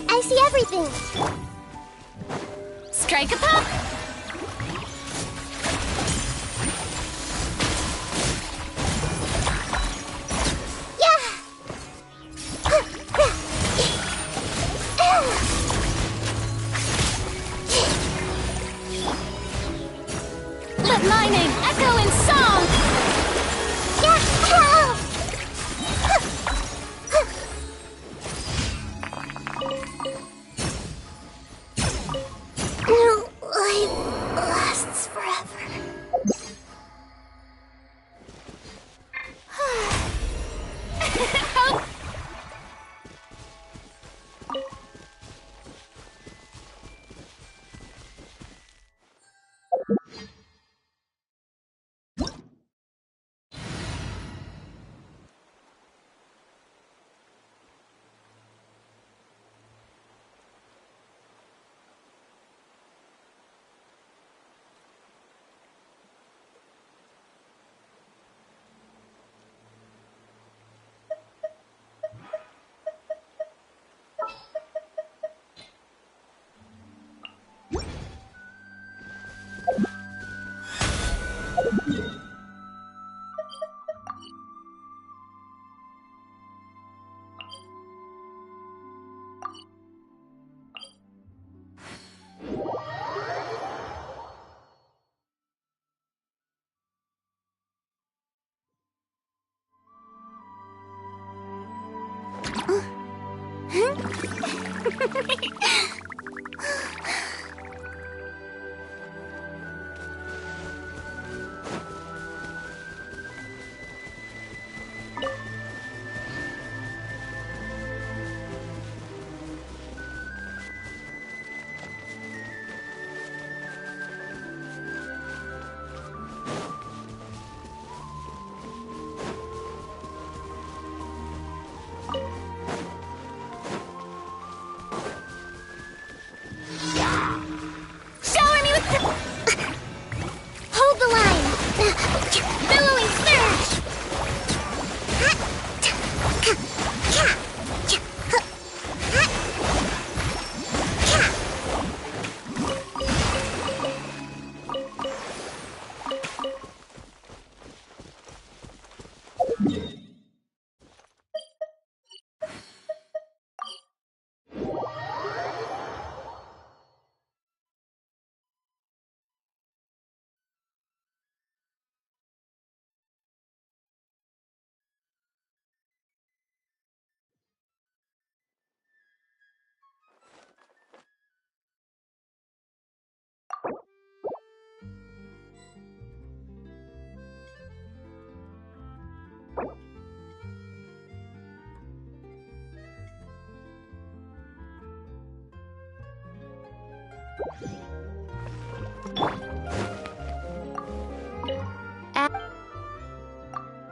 I see everything. Strike a pop! Let lightning echo in song! Life lasts forever. Hold the line! Billowing surge!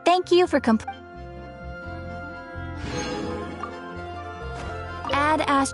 Thank you for Add Ash.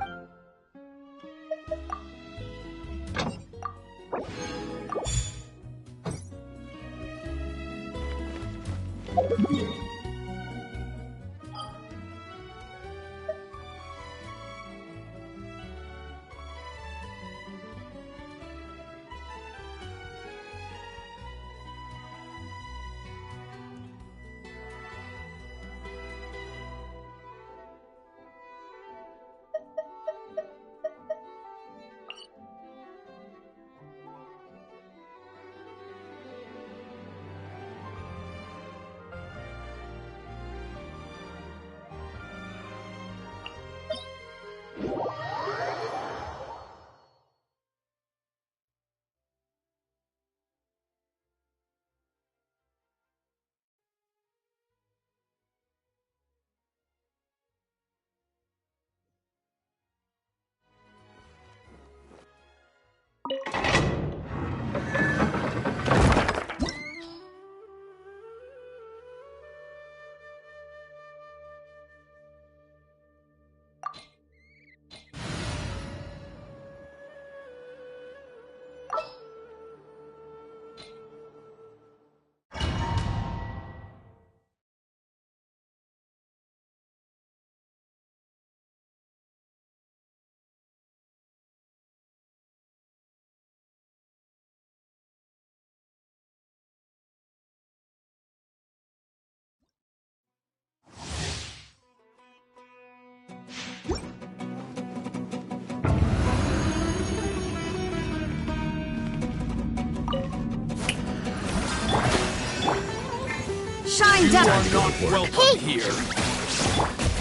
Shine down! You are not welcome Hey! here.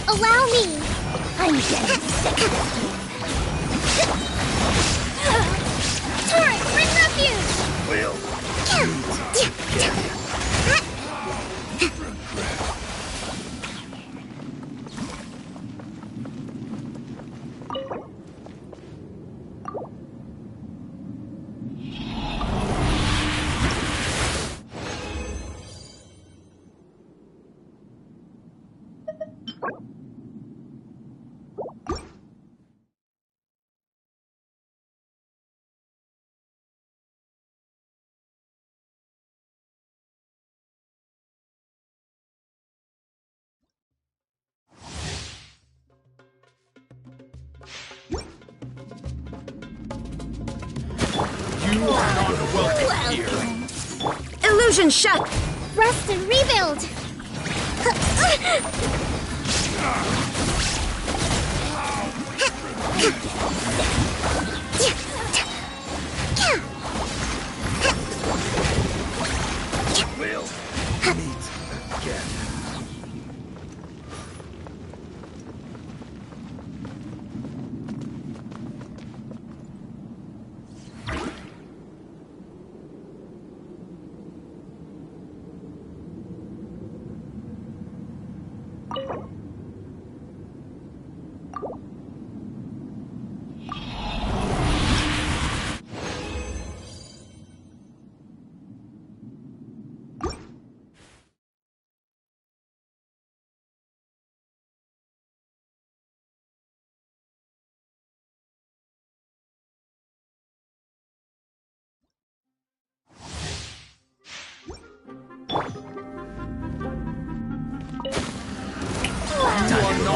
Allow me! I'm getting sick of this game. Turret, bring refuge! Will. You are not welcome here. Illusion shut! Rest and rebuild! Will. Meet again.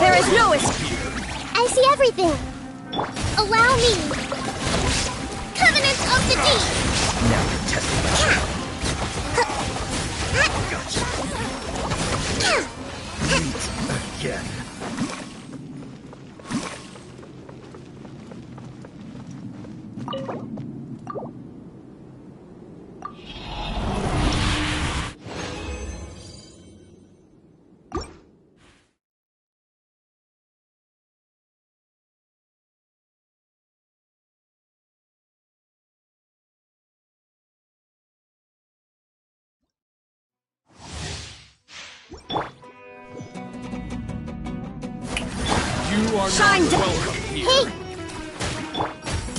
There is no escape! I see everything! Allow me! Covenant of the Deep! Now you're testing my gotcha. Meet again. You are Shine not down. welcome here. Hey!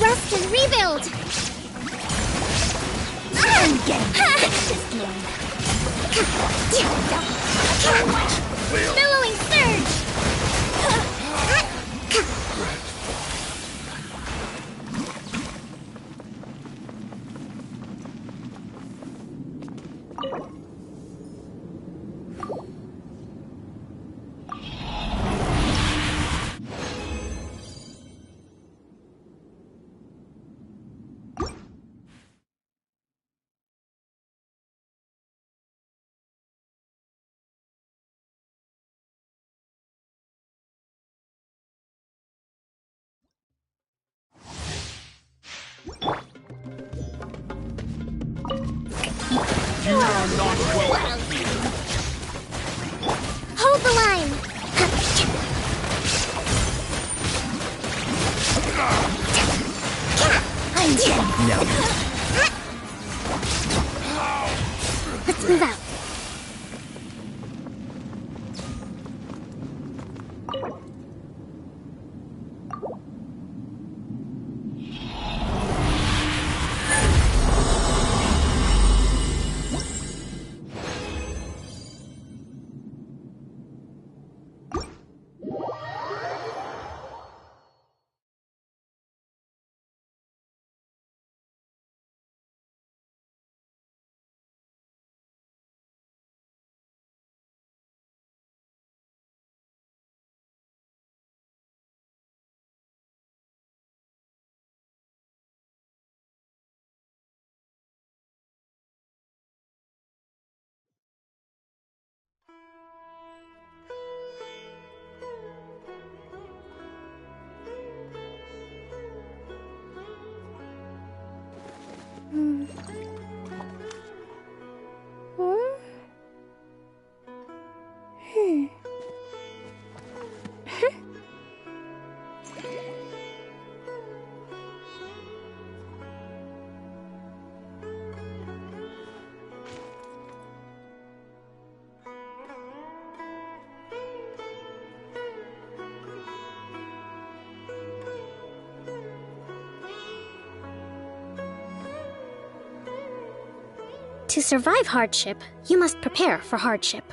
Rest and rebuild! I'm getting sick of this game. Will. Billowing surge! You are not welcome here. Hold the line. I'm dead. Now, Let's move out. To survive hardship, you must prepare for hardship.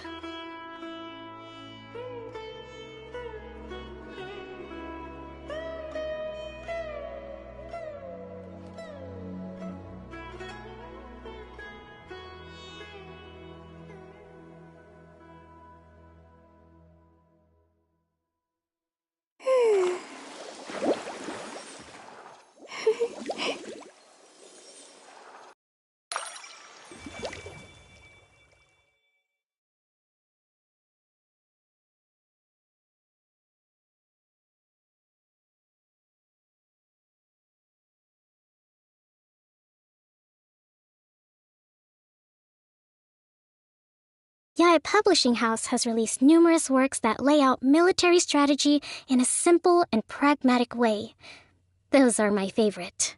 Yae Publishing House has released numerous works that lay out military strategy in a simple and pragmatic way. Those are my favorite.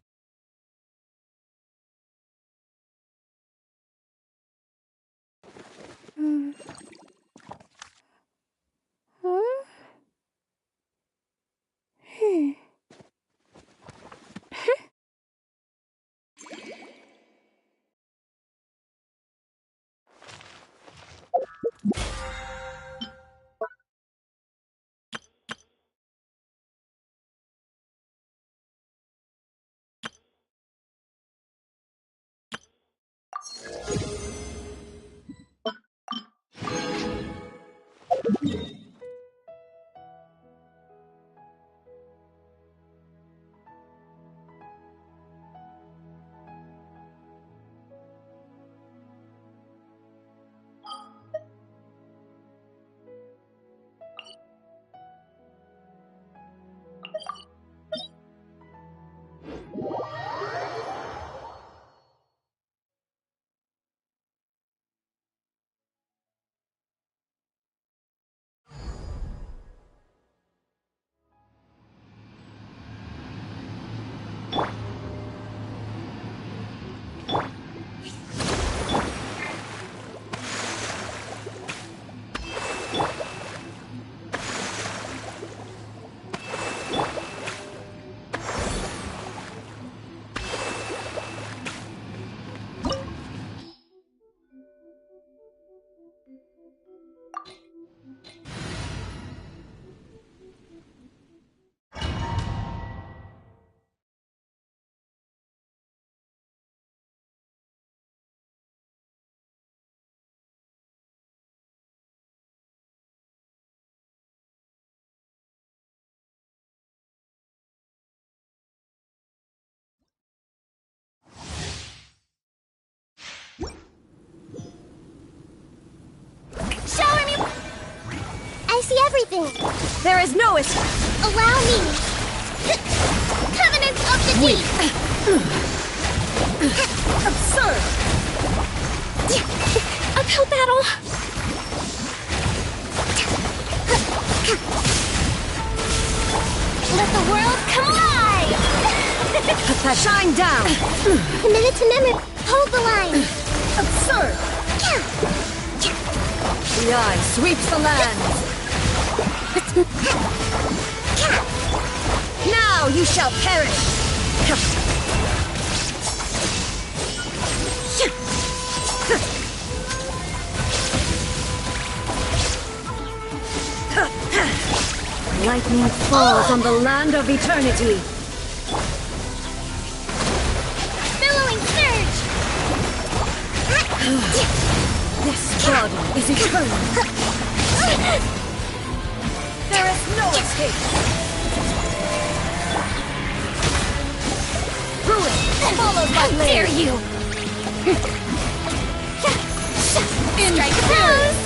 Shower me! I see everything! There is no escape! Allow me! Covenant of the Deep! Absurd! Let the world come alive! Shine down! Minute to minute. Hold the line. Absurd! The eye sweeps the land! Now you shall perish! Lightning falls on the land of eternity! Billowing surge! This body is eternal! There is no escape! Ruin followed by How dare blade! you! Strike a pose!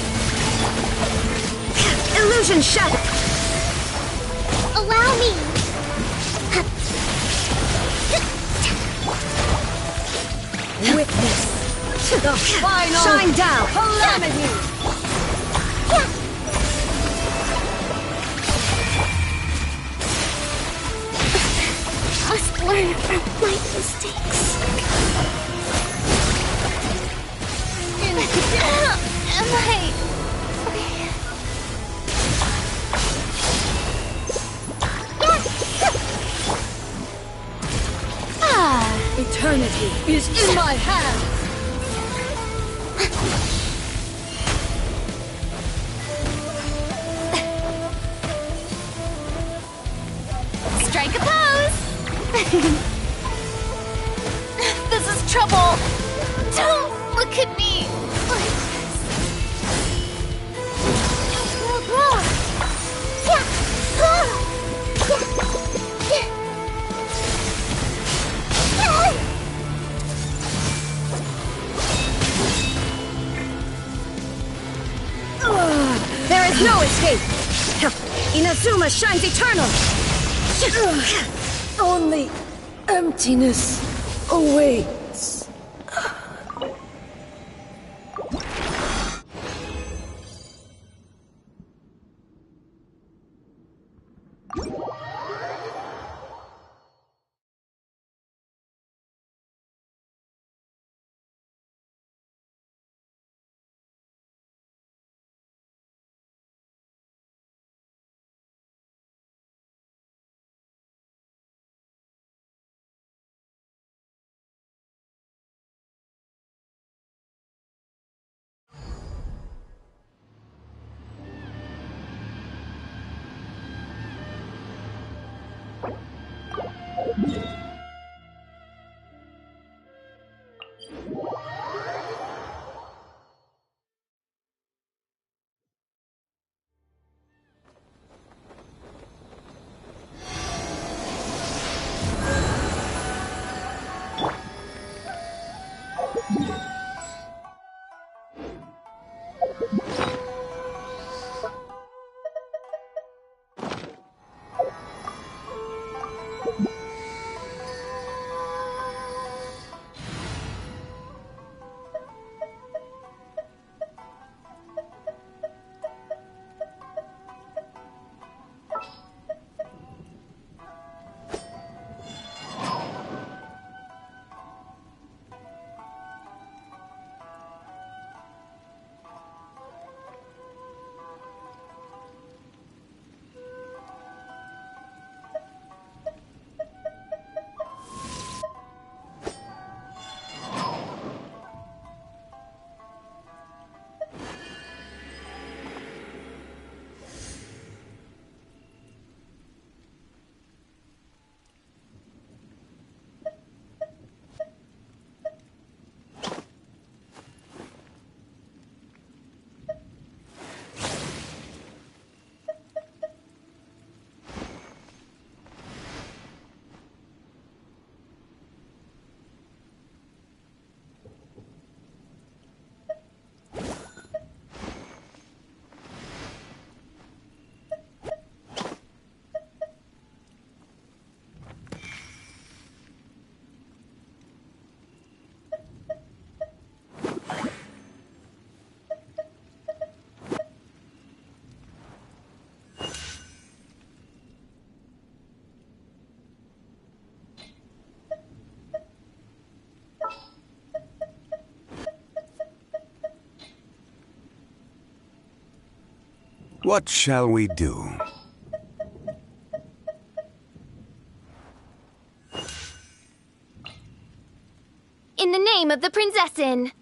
Illusion shattered! Allow me. Witness the final shine down calamity! Must learn from my mistakes. Am I... Eternity is in my hand! Strike a pose! This is trouble! Don't look at me like this! There is no escape! Inazuma shines eternal! Only emptiness awaits. What shall we do? In the name of the Prinzessin!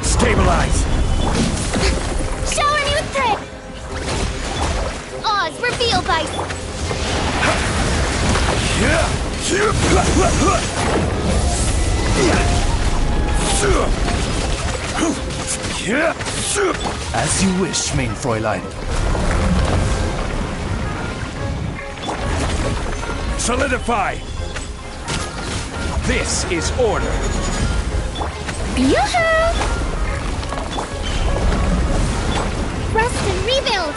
Stabilize! Shower me with praise! Oz, reveal vice! As you wish, mein Fräulein. Solidify! This is order. Yoo-hoo! Rest and rebuild!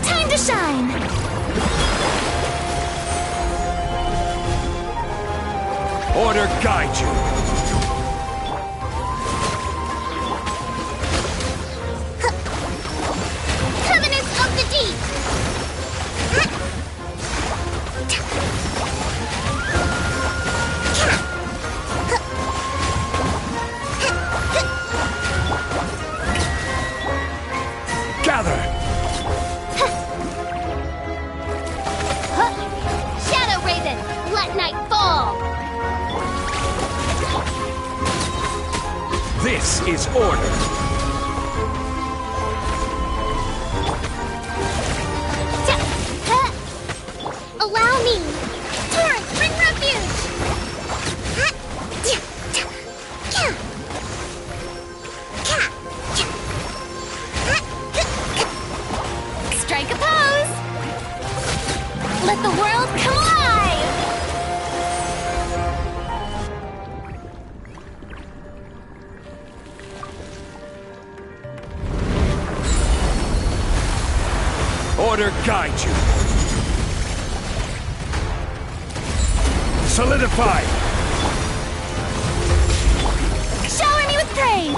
Time to shine! Order guide you. Covenants of the Deep! Gather! Shadow Raven, let night fall! This is order. Allow me! Torrent, bring refuge! Strike a pose! Let the world come alive! Order guide you. Solidify! Shower me with praise!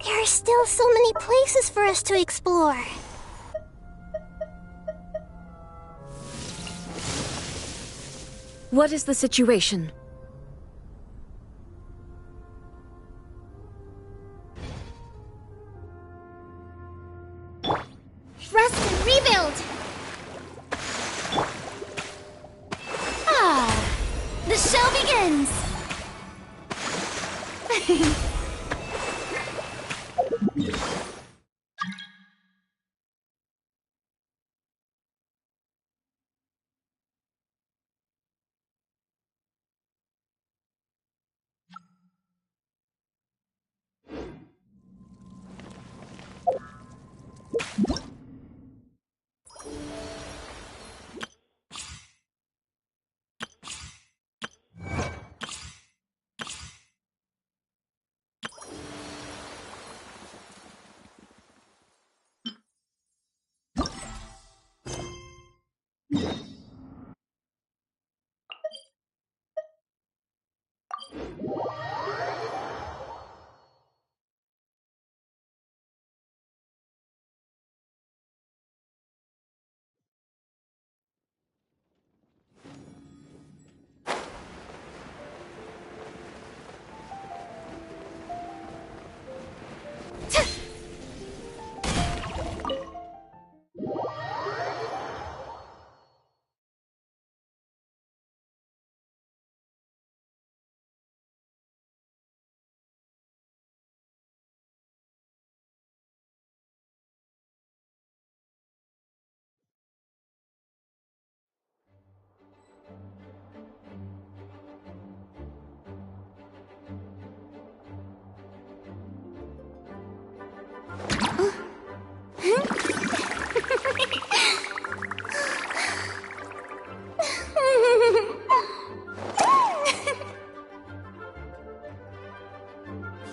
There are still so many places for us to explore. What is the situation? Rest and rebuild! Ah! The show begins!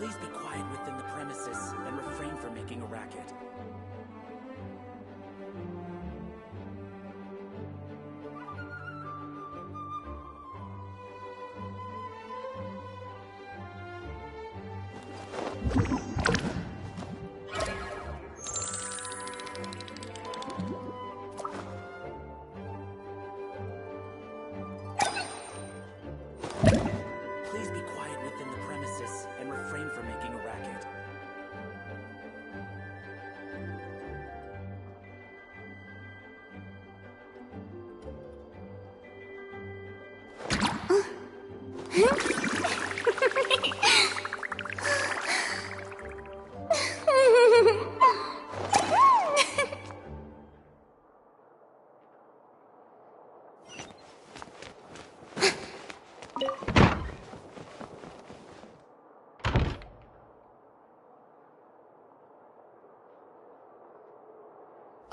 Please be quiet within the premises and refrain from making a racket. Please be quiet within the premises and refrain from making a racket.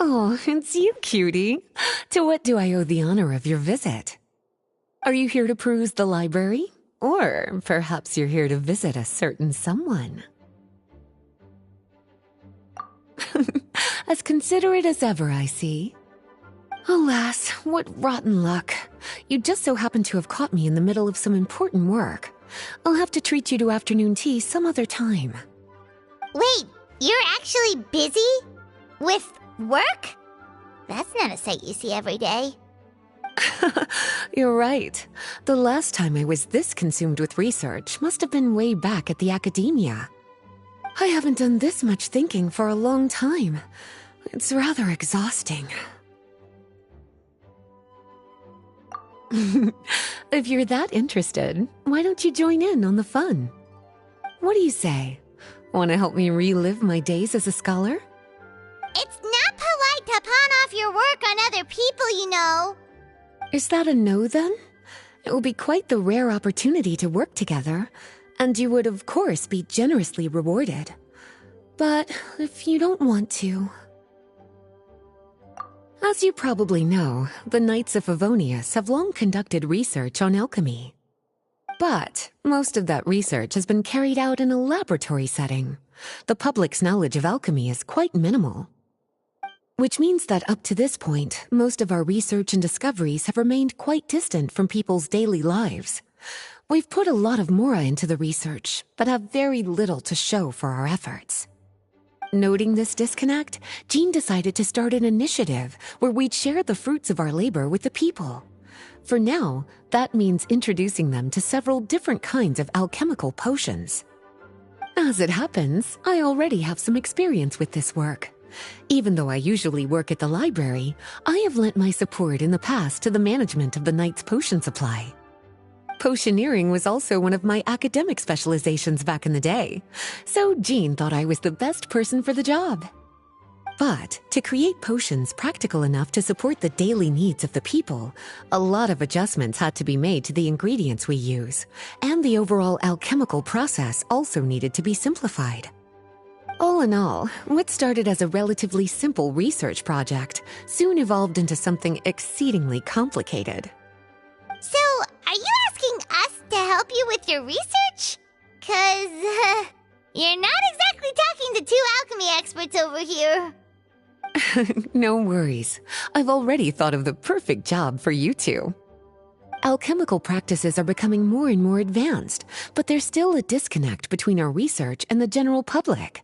Oh, it's you, cutie. To what do I owe the honor of your visit? Are you here to peruse the library? Or perhaps you're here to visit a certain someone? As considerate as ever, I see. Alas, what rotten luck. You just so happen to have caught me in the middle of some important work. I'll have to treat you to afternoon tea some other time. Wait, you're actually busy? With work? That's not a sight you see every day. You're right. The last time I was this consumed with research must have been way back at the academia. I haven't done this much thinking for a long time. It's rather exhausting. If you're that interested, why don't you join in on the fun? What do you say? Want to help me relive my days as a scholar? It's not polite to pawn off your work on other people, you know. Is that a no, then? It will be quite the rare opportunity to work together, and you would, of course, be generously rewarded. But if you don't want to... As you probably know, the Knights of Favonius have long conducted research on alchemy. But most of that research has been carried out in a laboratory setting. The public's knowledge of alchemy is quite minimal. Which means that up to this point, most of our research and discoveries have remained quite distant from people's daily lives. We've put a lot of mora into the research, but have very little to show for our efforts. Noting this disconnect, Jean decided to start an initiative where we'd share the fruits of our labor with the people. For now, that means introducing them to several different kinds of alchemical potions. As it happens, I already have some experience with this work. Even though I usually work at the library, I have lent my support in the past to the management of the Knight's potion supply. Potioneering was also one of my academic specializations back in the day, so Jean thought I was the best person for the job. But to create potions practical enough to support the daily needs of the people, a lot of adjustments had to be made to the ingredients we use, and the overall alchemical process also needed to be simplified. All in all, what started as a relatively simple research project soon evolved into something exceedingly complicated. So, are you asking us to help you with your research? 'Cause, you're not exactly talking to two alchemy experts over here. No worries. I've already thought of the perfect job for you two. Alchemical practices are becoming more and more advanced, but there's still a disconnect between our research and the general public.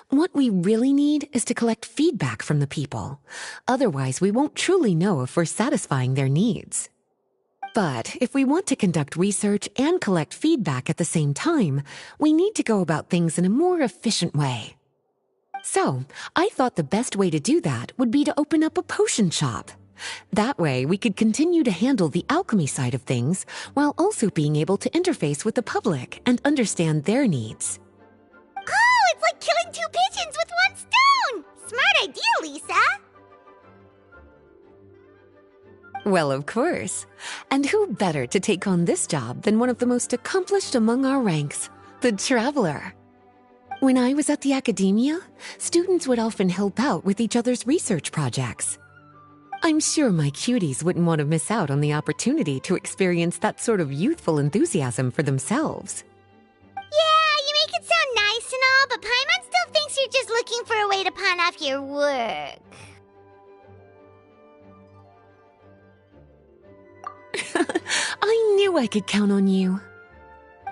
What we really need is to collect feedback from the people. Otherwise, we won't truly know if we're satisfying their needs. But if we want to conduct research and collect feedback at the same time, we need to go about things in a more efficient way. So, I thought the best way to do that would be to open up a potion shop. That way, we could continue to handle the alchemy side of things while also being able to interface with the public and understand their needs. Oh, it's like killing two pigeons with one stone! Smart idea, Lisa! Well, of course. And who better to take on this job than one of the most accomplished among our ranks, the Traveler? When I was at the academia, students would often help out with each other's research projects. I'm sure my cuties wouldn't want to miss out on the opportunity to experience that sort of youthful enthusiasm for themselves. Yeah, you make it sound nice and all, but Paimon still thinks you're just looking for a way to pawn off your work. I knew I could count on you.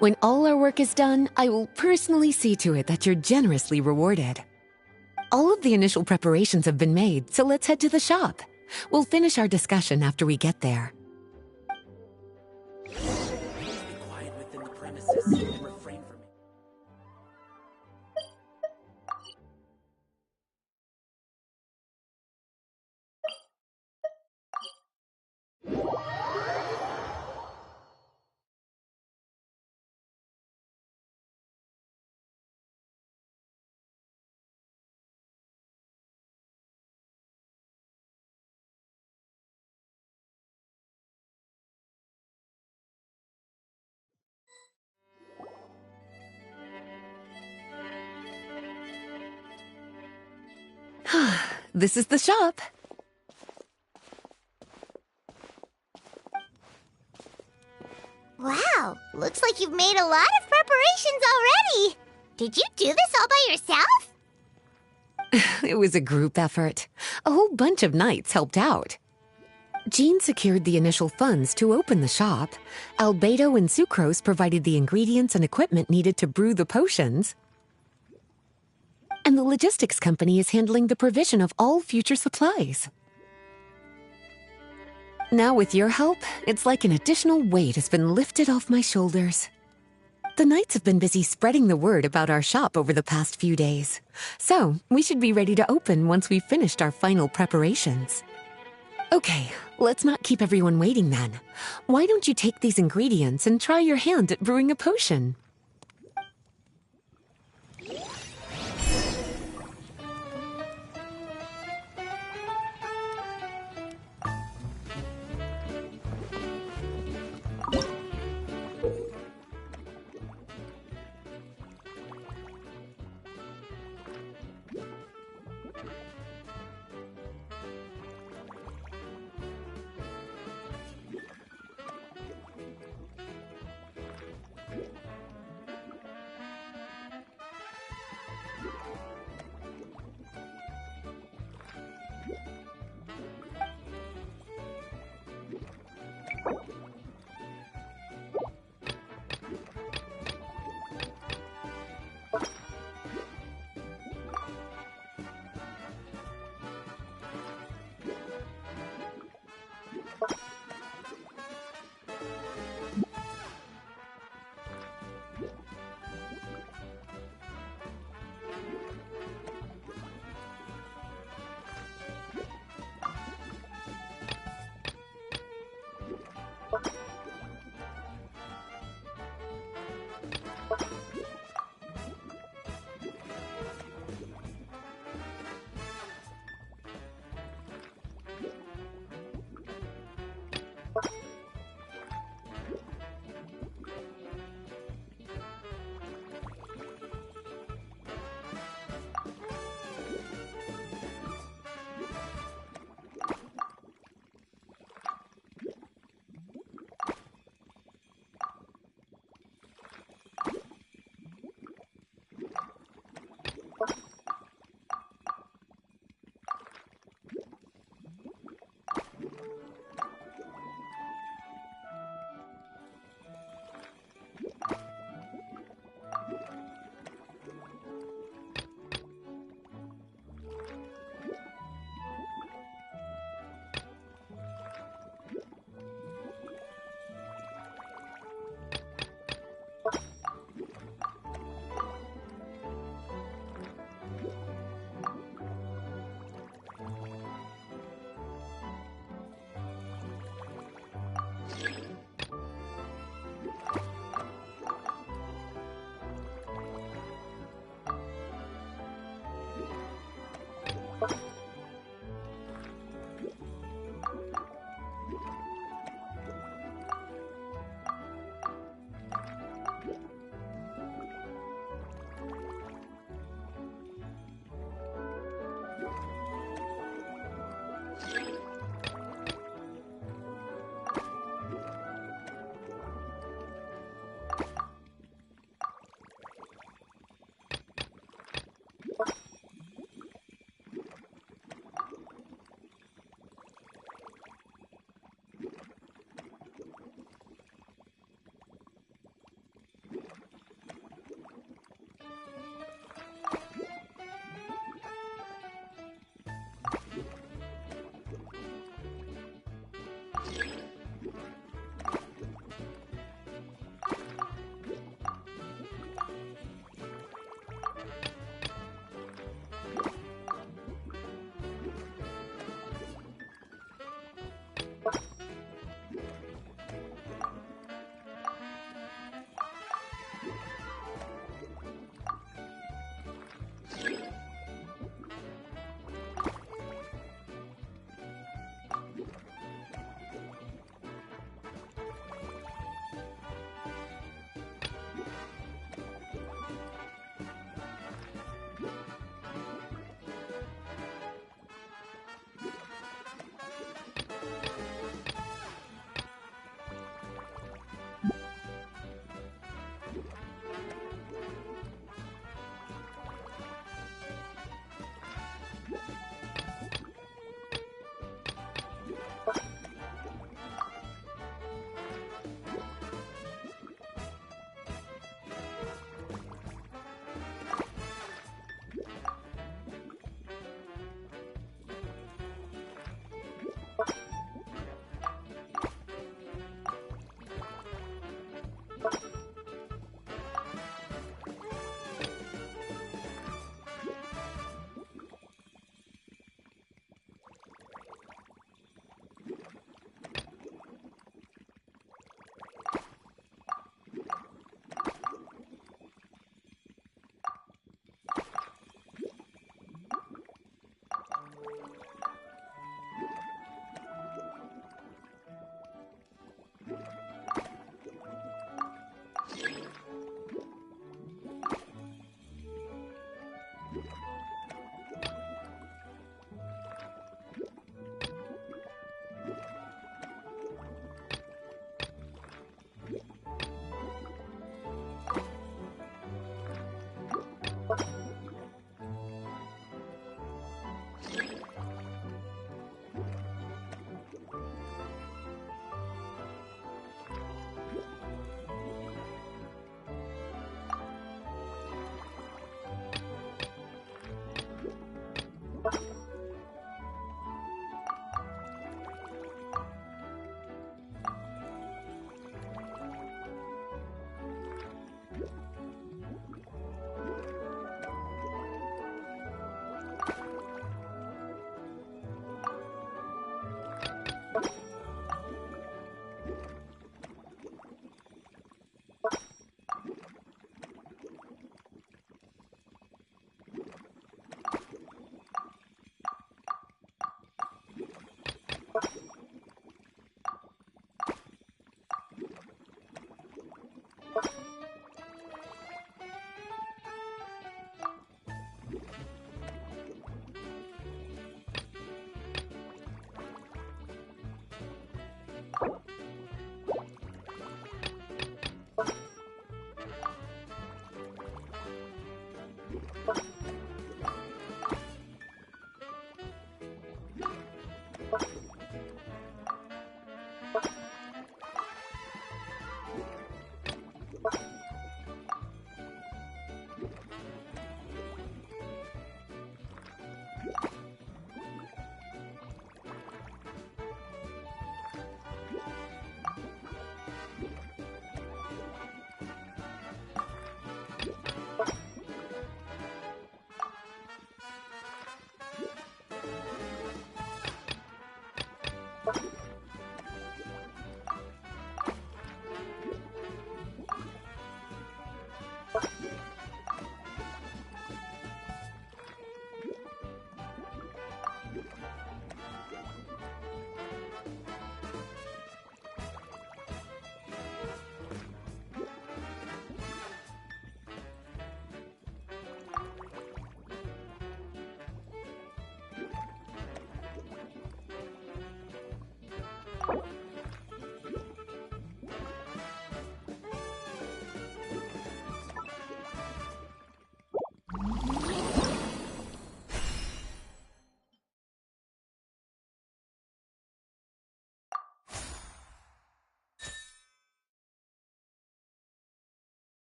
When all our work is done, I will personally see to it that you're generously rewarded. All of the initial preparations have been made, so let's head to the shop. We'll finish our discussion after we get there. Please be quiet within the premises and refrain from it. This is the shop. Wow, looks like you've made a lot of preparations already. Did you do this all by yourself? It was a group effort. A whole bunch of knights helped out. Jean secured the initial funds to open the shop. Albedo and Sucrose provided the ingredients and equipment needed to brew the potions. And the logistics company is handling the provision of all future supplies. Now with your help, it's like an additional weight has been lifted off my shoulders. The knights have been busy spreading the word about our shop over the past few days. So, we should be ready to open once we've finished our final preparations. Okay, let's not keep everyone waiting then. Why don't you take these ingredients and try your hand at brewing a potion?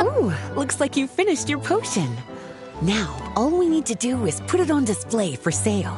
Ooh, looks like you finished your potion. Now, all we need to do is put it on display for sale.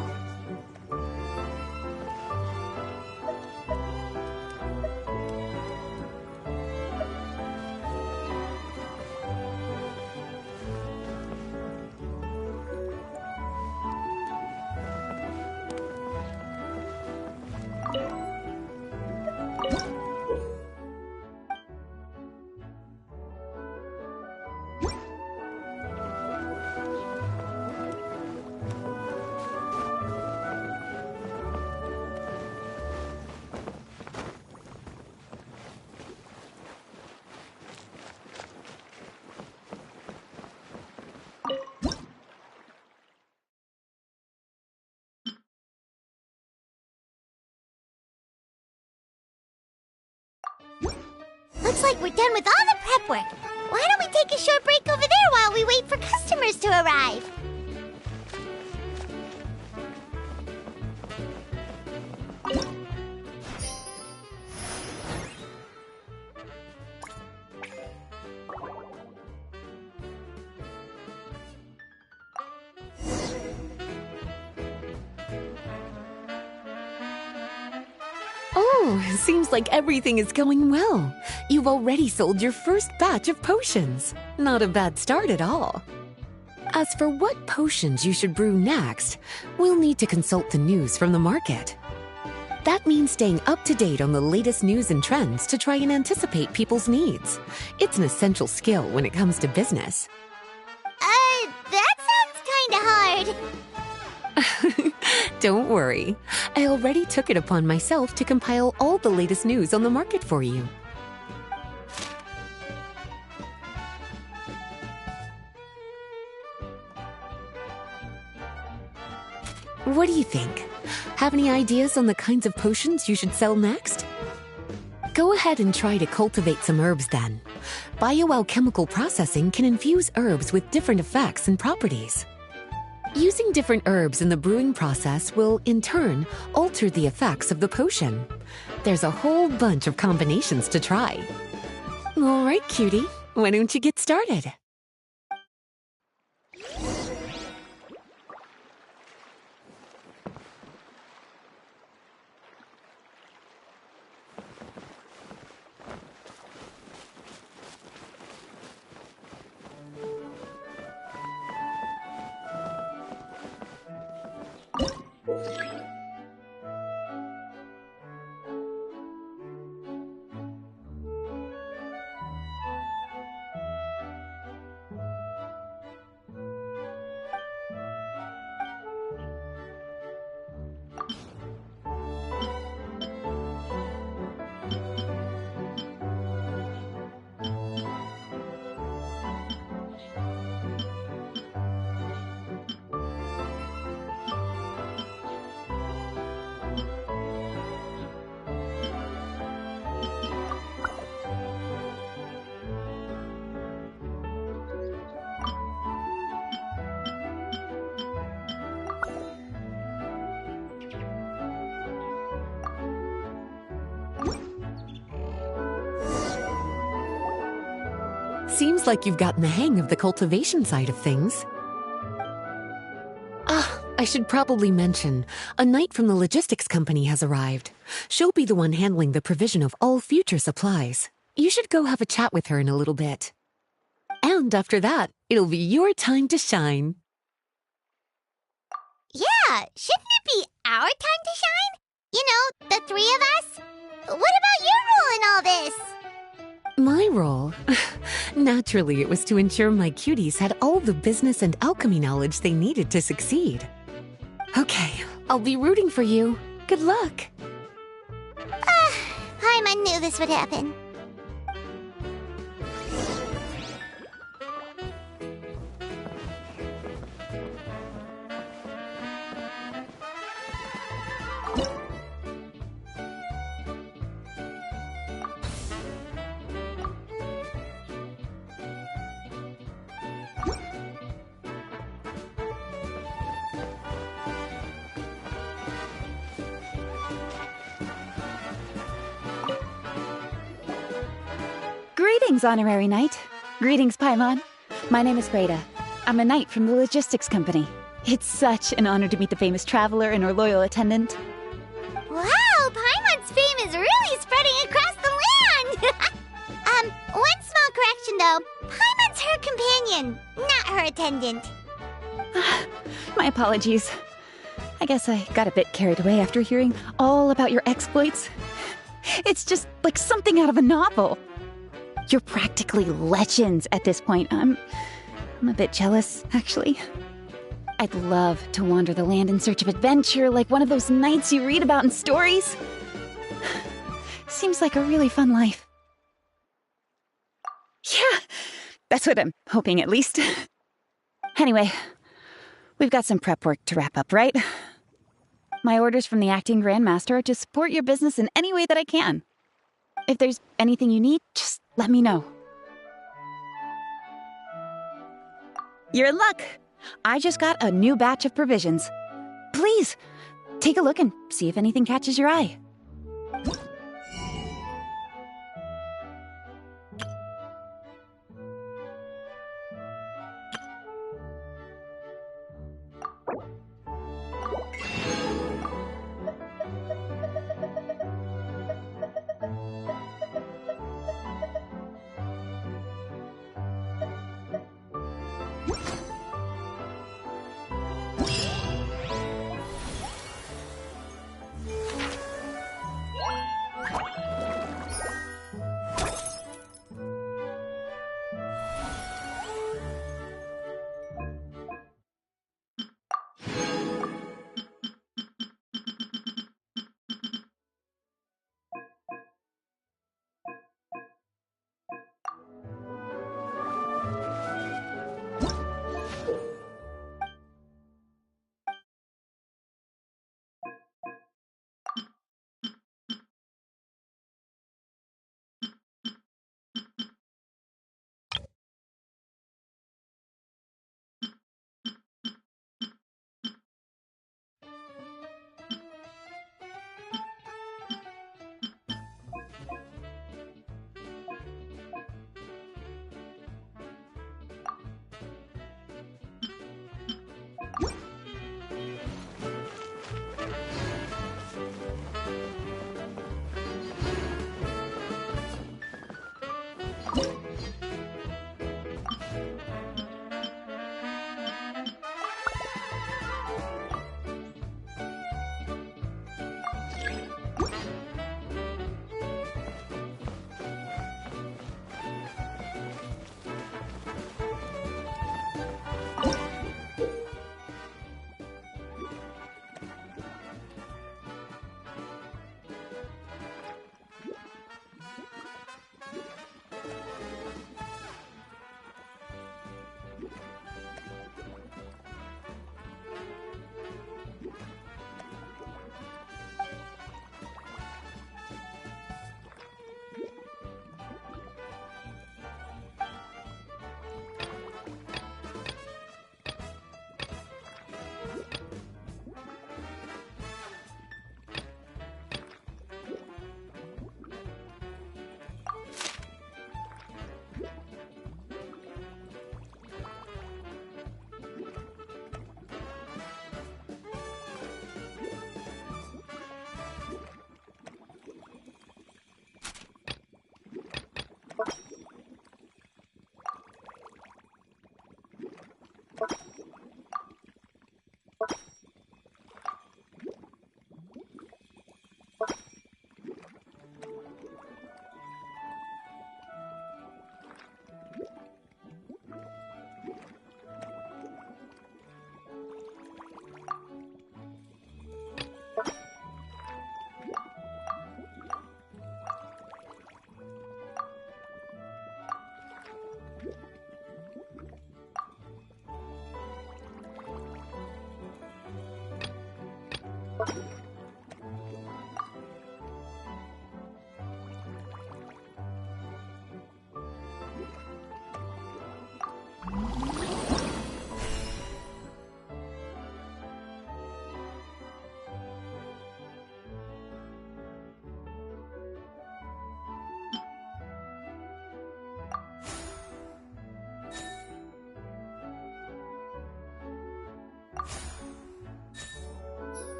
Looks like we're done with all the prep work. Why don't we take a short break over there while we wait for customers to arrive? Oh, seems like everything is going well. You've already sold your first batch of potions. Not a bad start at all. As for what potions you should brew next, we'll need to consult the news from the market. That means staying up to date on the latest news and trends to try and anticipate people's needs. It's an essential skill when it comes to business. That sounds kinda hard. Don't worry. I already took it upon myself to compile all the latest news on the market for you. What do you think? Have any ideas on the kinds of potions you should sell next? Go ahead and try to cultivate some herbs then. Bioalchemical processing can infuse herbs with different effects and properties. Using different herbs in the brewing process will, in turn, alter the effects of the potion. There's a whole bunch of combinations to try. All right, cutie, why don't you get started? Seems like you've gotten the hang of the cultivation side of things. I should probably mention, a knight from the logistics company has arrived. She'll be the one handling the provision of all future supplies. You should go have a chat with her in a little bit. And after that, it'll be your time to shine. Yeah, shouldn't it be our time to shine? You know, the three of us? what about your role in all this? My role? Naturally, it was to ensure my cuties had all the business and alchemy knowledge they needed to succeed. Okay, I'll be rooting for you. Good luck. Paimon knew this would happen. Greetings, Honorary Knight. Greetings, Paimon. My name is Greta. I'm a knight from the logistics company. It's such an honor to meet the famous traveler and her loyal attendant. Wow, Paimon's fame is really spreading across the land! One small correction though. Paimon's her companion, not her attendant. My apologies. I guess I got a bit carried away after hearing all about your exploits. It's just like something out of a novel. You're practically legends at this point. I'm a bit jealous, actually. I'd love to wander the land in search of adventure like one of those knights you read about in stories. Seems like a really fun life. Yeah, that's what I'm hoping at least. Anyway, we've got some prep work to wrap up, right? My orders from the acting Grandmaster are to support your business in any way that I can. If there's anything you need, just let me know. You're in luck. I just got a new batch of provisions. Please, take a look and see if anything catches your eye.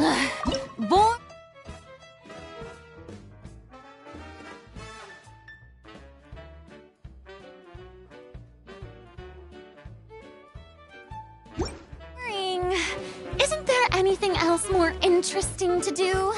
Boring. Isn't there anything else more interesting to do?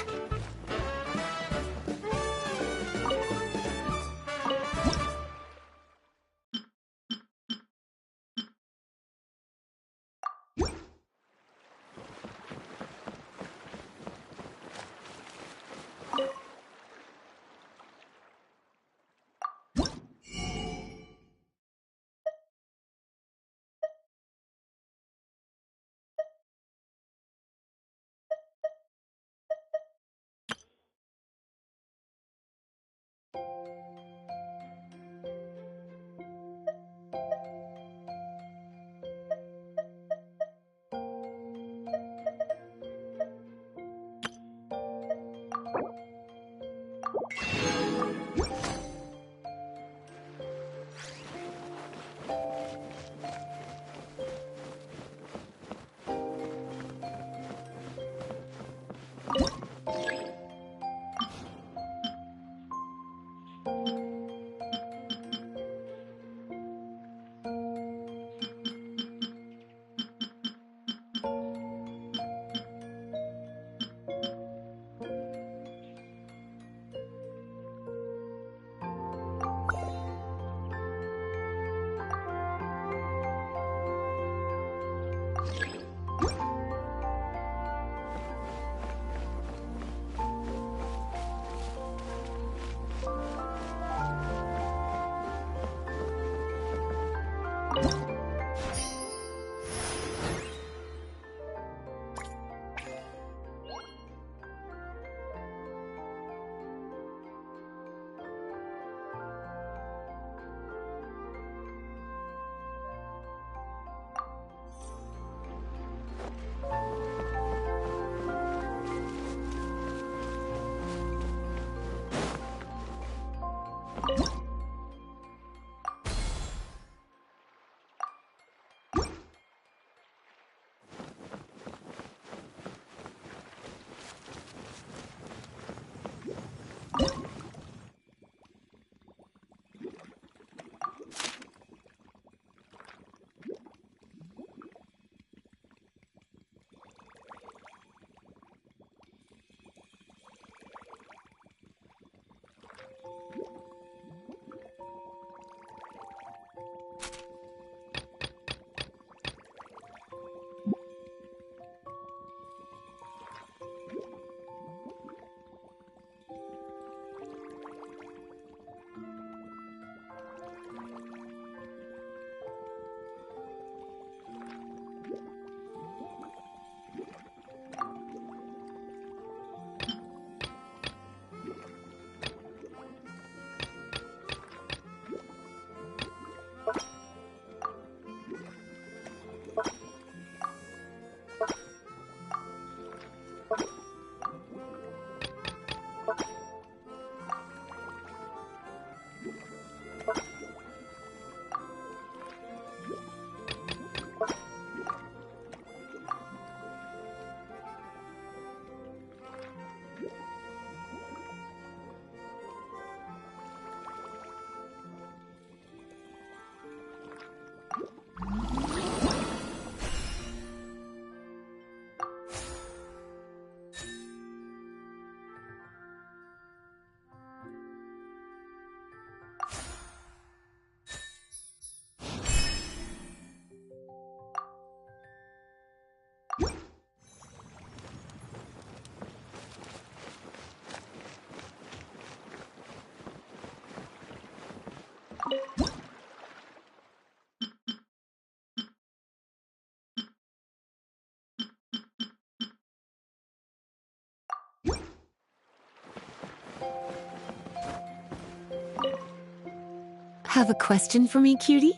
Have a question for me, cutie?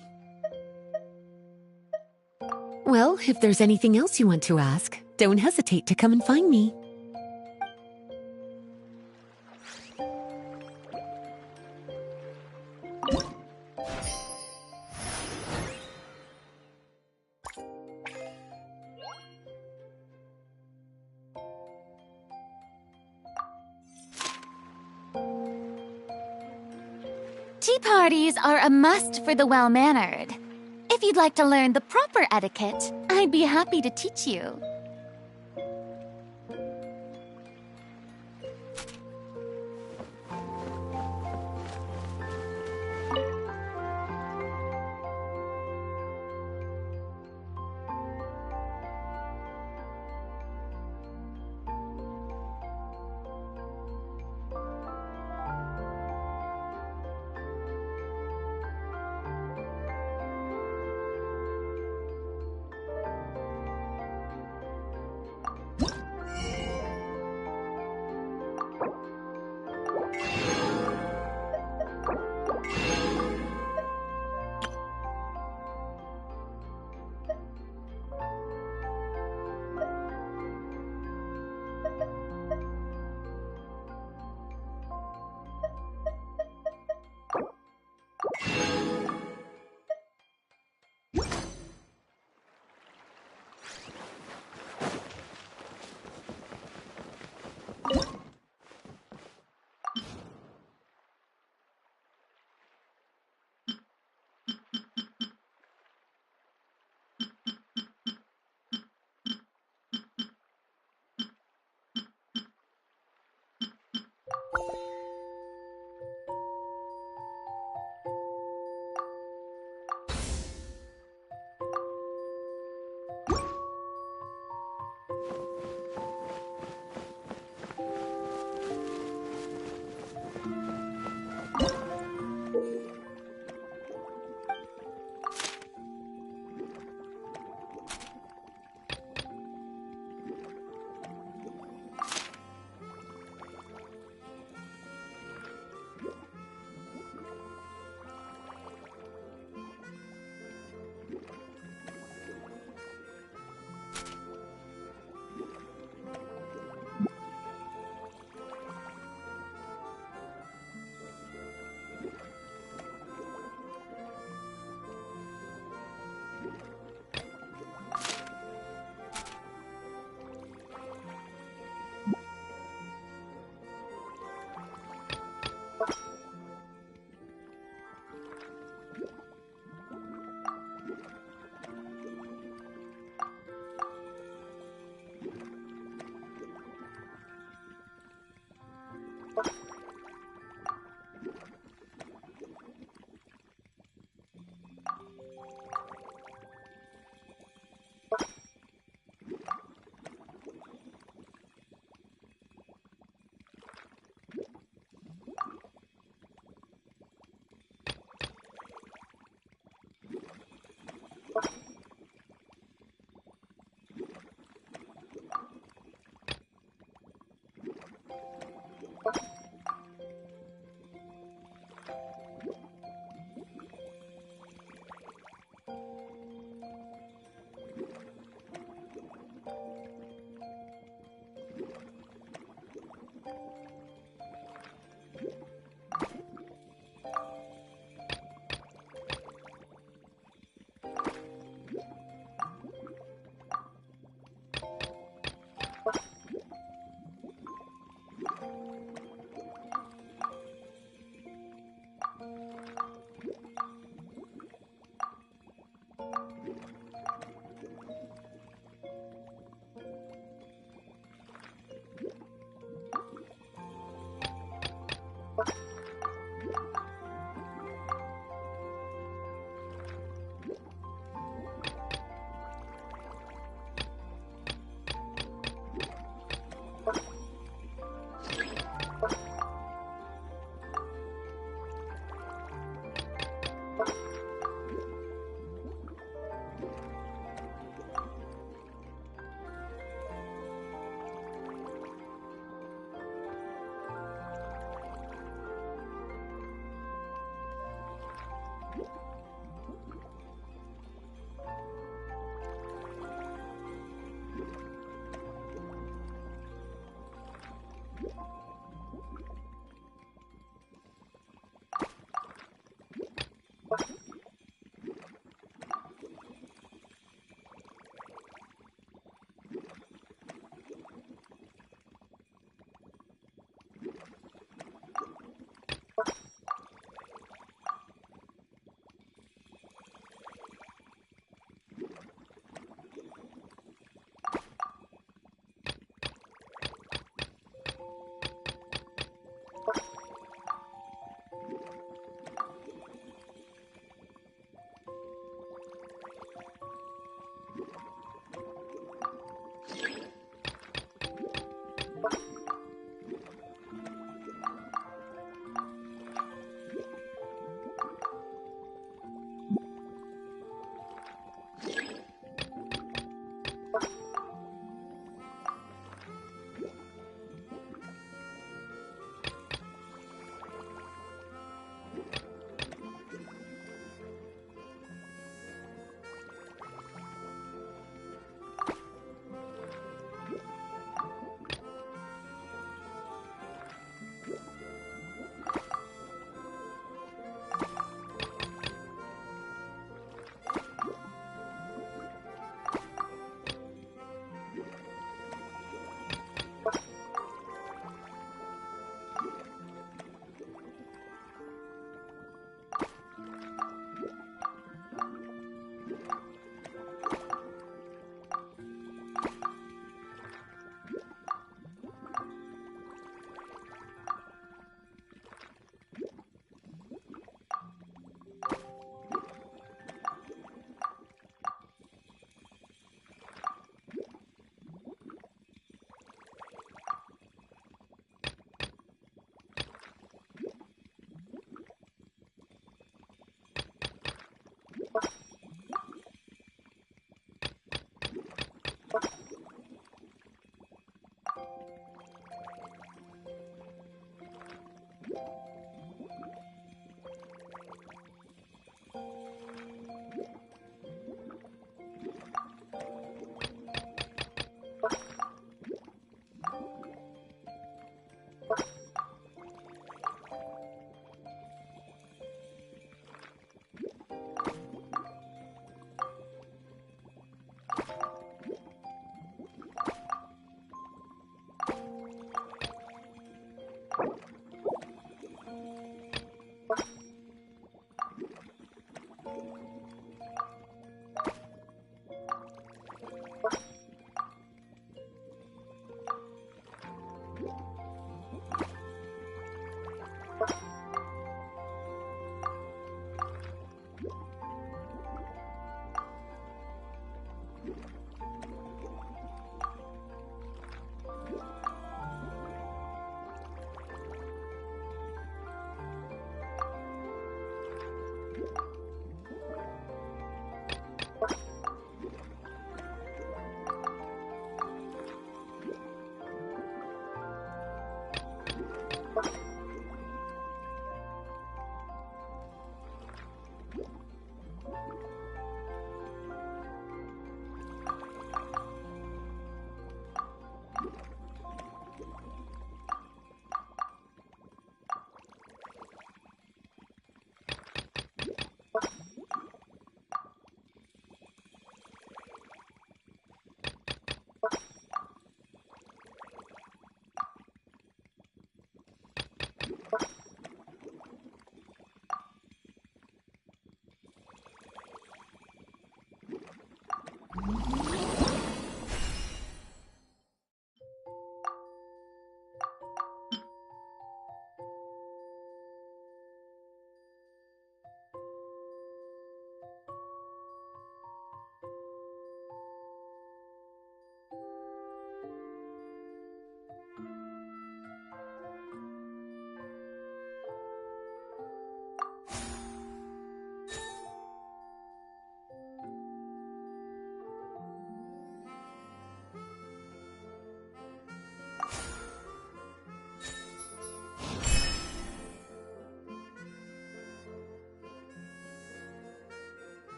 Well, if there's anything else you want to ask, don't hesitate to come and find me. Tea parties are a must for the well-mannered. If you'd like to learn the proper etiquette, I'd be happy to teach you.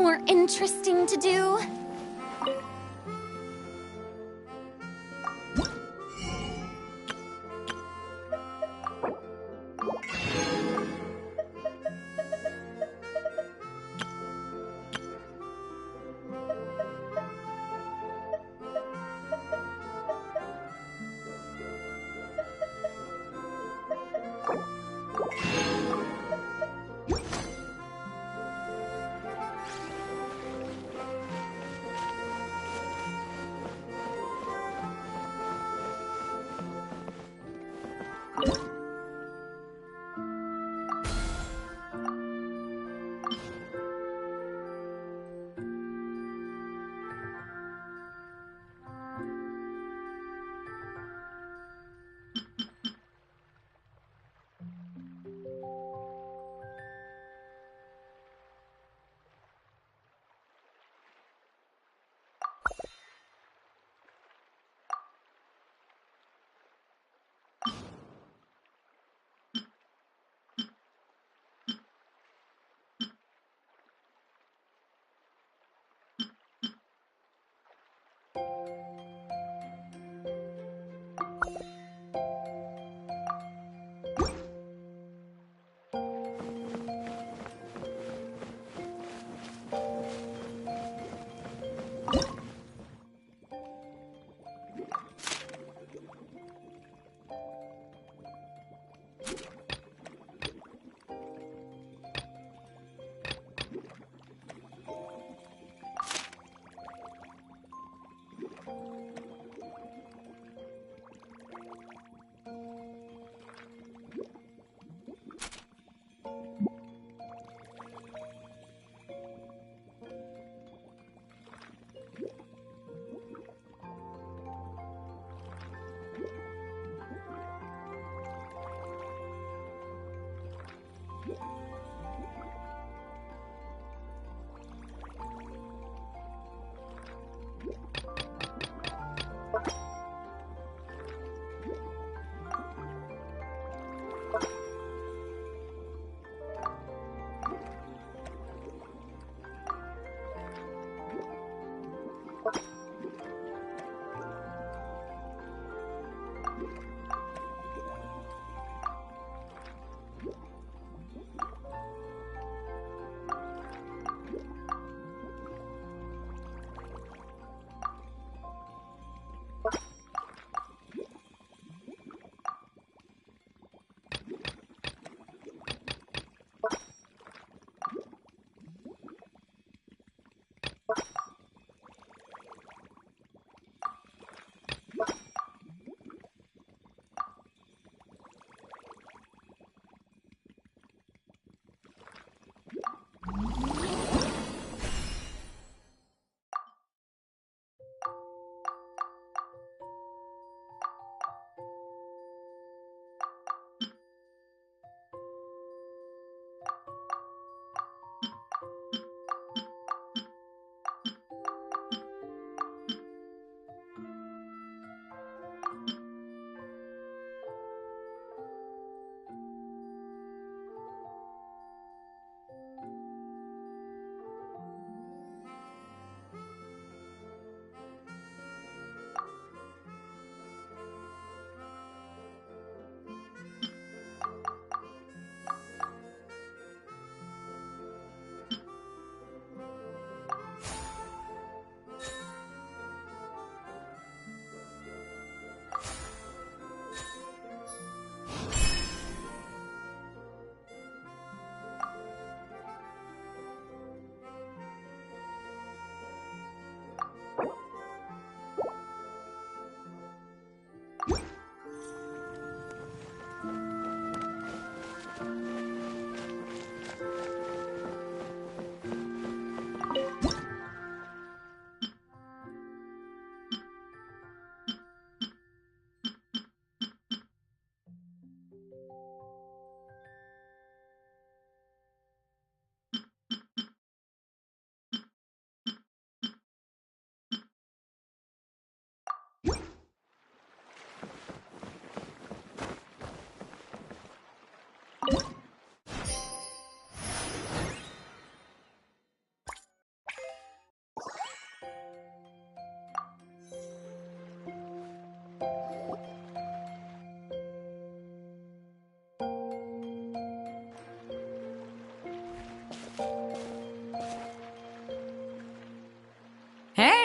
more interesting to do?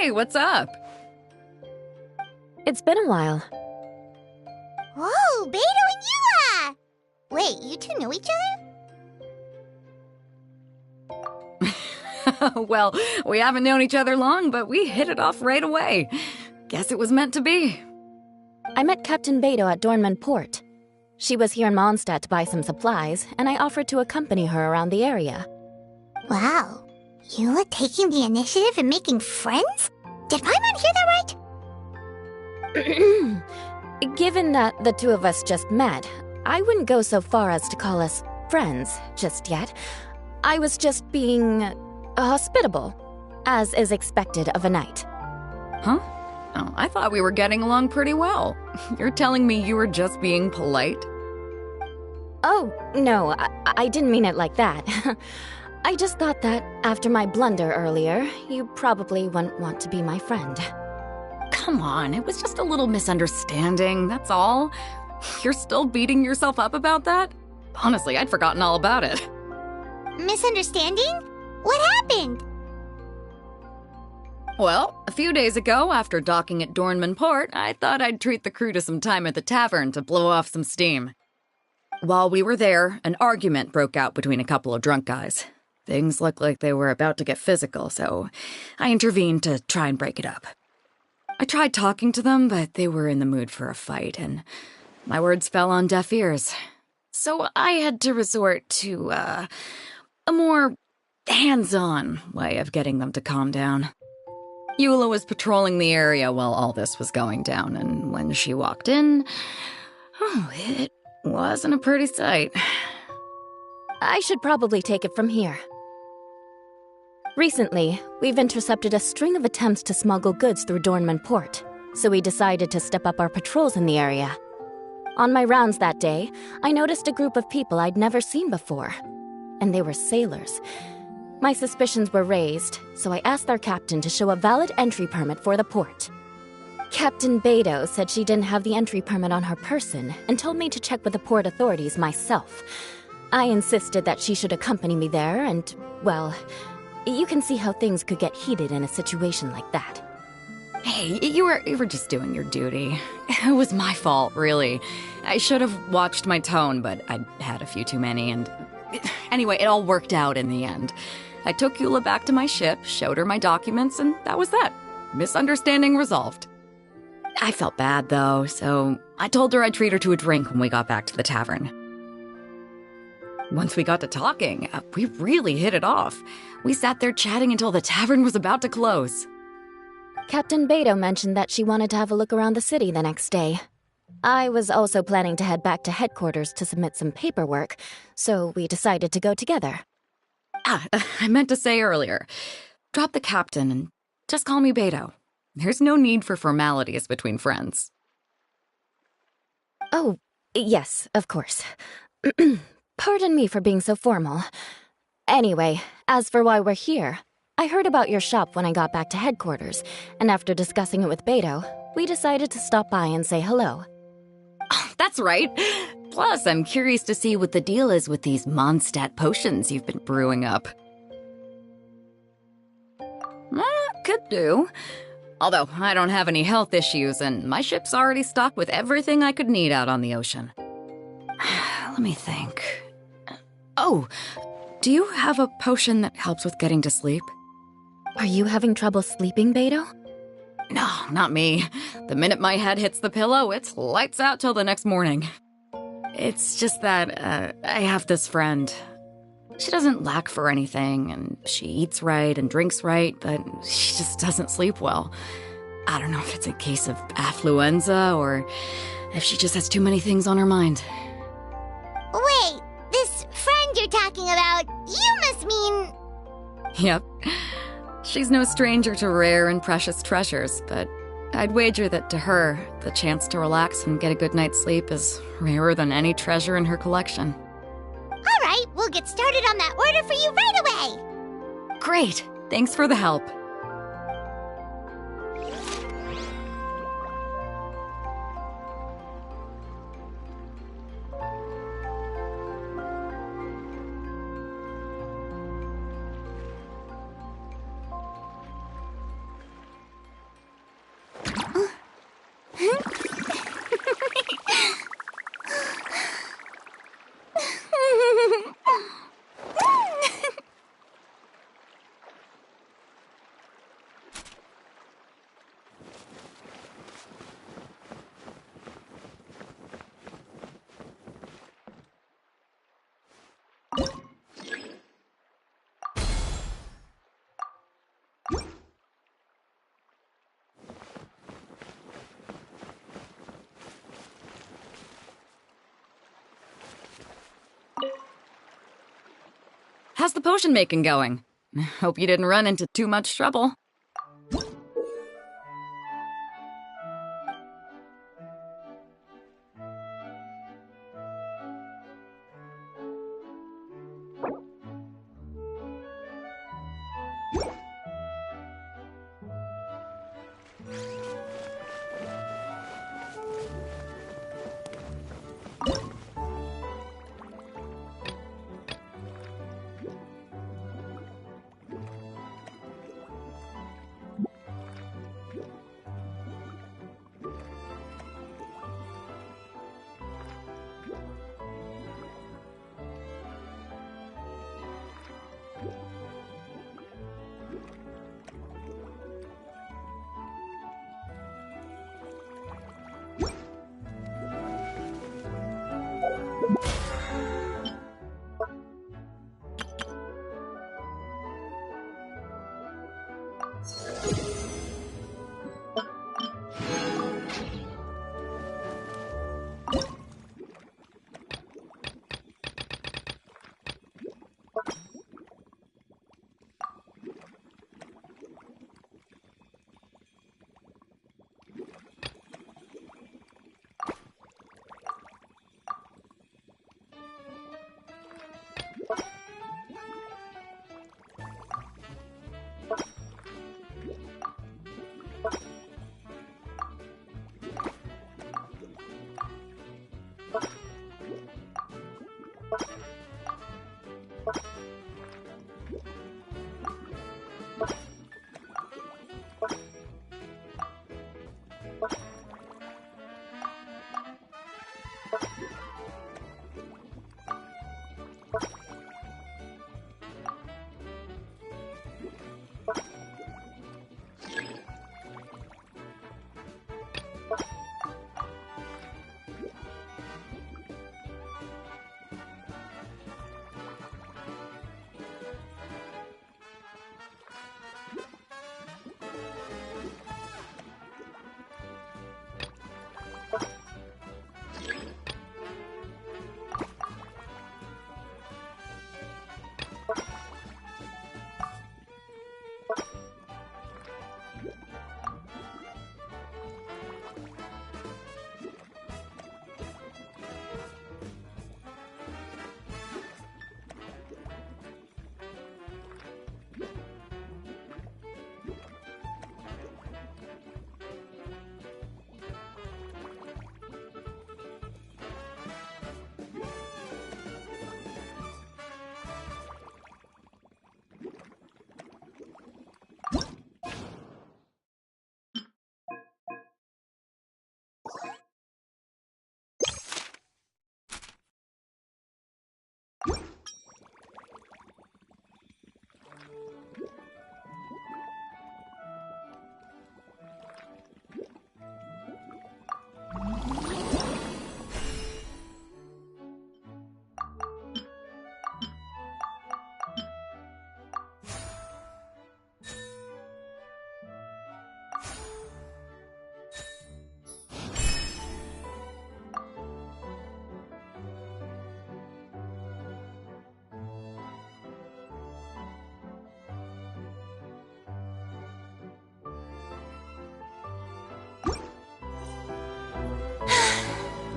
Hey, what's up? It's been a while. Whoa, Beto and Eula! Wait, you two knew each other? Well, we haven't known each other long, but we hit it off right away. Guess it was meant to be. I met Captain Beto at Dornman Port. She was here in Mondstadt to buy some supplies, and I offered to accompany her around the area. Wow. Eula taking the initiative and making friends? Did Paimon hear that right? Given that the two of us just met, I wouldn't go so far as to call us friends just yet. I was just being hospitable, as is expected of a knight. Huh? Oh, I thought we were getting along pretty well. You're telling me you were just being polite? Oh, no, I didn't mean it like that. I just thought that after my blunder earlier, you probably wouldn't want to be my friend. Come on, it was just a little misunderstanding, that's all. You're still beating yourself up about that? Honestly, I'd forgotten all about it. Misunderstanding? What happened? Well, a few days ago, after docking at Dornman Port, I thought I'd treat the crew to some time at the tavern to blow off some steam. While we were there, an argument broke out between a couple of drunk guys. Things looked like they were about to get physical, so I intervened to try and break it up. I tried talking to them, but they were in the mood for a fight, and my words fell on deaf ears. So I had to resort to, a more hands-on way of getting them to calm down. Eula was patrolling the area while all this was going down, and when she walked in, it wasn't a pretty sight. I should probably take it from here. Recently, we've intercepted a string of attempts to smuggle goods through Dornman Port, so we decided to step up our patrols in the area. On my rounds that day, I noticed a group of people I'd never seen before, and they were sailors. My suspicions were raised, so I asked our captain to show a valid entry permit for the port. Captain Beto said she didn't have the entry permit on her person and told me to check with the port authorities myself. I insisted that she should accompany me there and, well, you can see how things could get heated in a situation like that. Hey, you were just doing your duty. It was my fault, really. I should have watched my tone, but I'd had a few too many, and anyway, it all worked out in the end. I took Eula back to my ship, showed her my documents, and that was that. Misunderstanding resolved. I felt bad, though, so I told her I'd treat her to a drink when we got back to the tavern. Once we got to talking, we really hit it off. We sat there chatting until the tavern was about to close. Captain Beto mentioned that she wanted to have a look around the city the next day. I was also planning to head back to headquarters to submit some paperwork, so we decided to go together. I meant to say earlier, drop the captain and just call me Beto. There's no need for formalities between friends. Oh, yes, of course. Pardon me for being so formal. Anyway, as for why we're here, I heard about your shop when I got back to headquarters, and after discussing it with Beto, we decided to stop by and say hello. Oh, that's right. Plus, I'm curious to see what the deal is with these Mondstadt potions you've been brewing up. Could do. Although, I don't have any health issues, and my ship's already stocked with everything I could need out on the ocean. Let me think. Oh, do you have a potion that helps with getting to sleep? Are you having trouble sleeping, Beto? No, not me. The minute my head hits the pillow, it's lights out till the next morning. It's just that, I have this friend. She doesn't lack for anything, and she eats right and drinks right, but she just doesn't sleep well. I don't know if it's a case of affluenza, or if she just has too many things on her mind. Wait, this friend you're talking about, you must mean... Yep. She's no stranger to rare and precious treasures, but I'd wager that to her, the chance to relax and get a good night's sleep is rarer than any treasure in her collection. All right, we'll get started on that order for you right away. Great! Thanks for the help. How's the potion making going? Hope you didn't run into too much trouble.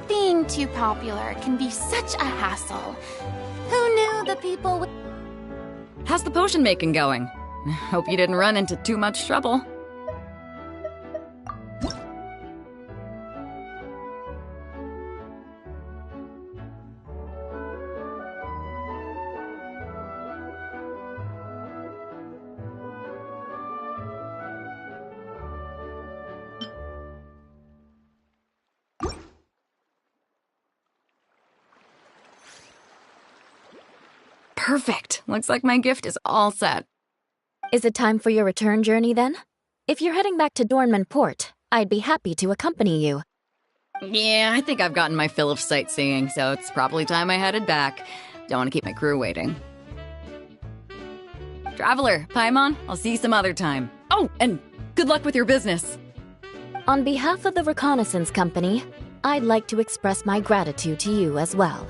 Being too popular can be such a hassle. Who knew the people would... How's the potion making going? Hope you didn't run into too much trouble. Perfect. Looks like my gift is all set. Is it time for your return journey then? If you're heading back to Dornman Port, I'd be happy to accompany you. Yeah, I think I've gotten my fill of sightseeing, so it's probably time I headed back. Don't want to keep my crew waiting. Traveler, Paimon, I'll see you some other time. Oh, and good luck with your business. On behalf of the Reconnaissance Company, I'd like to express my gratitude to you as well.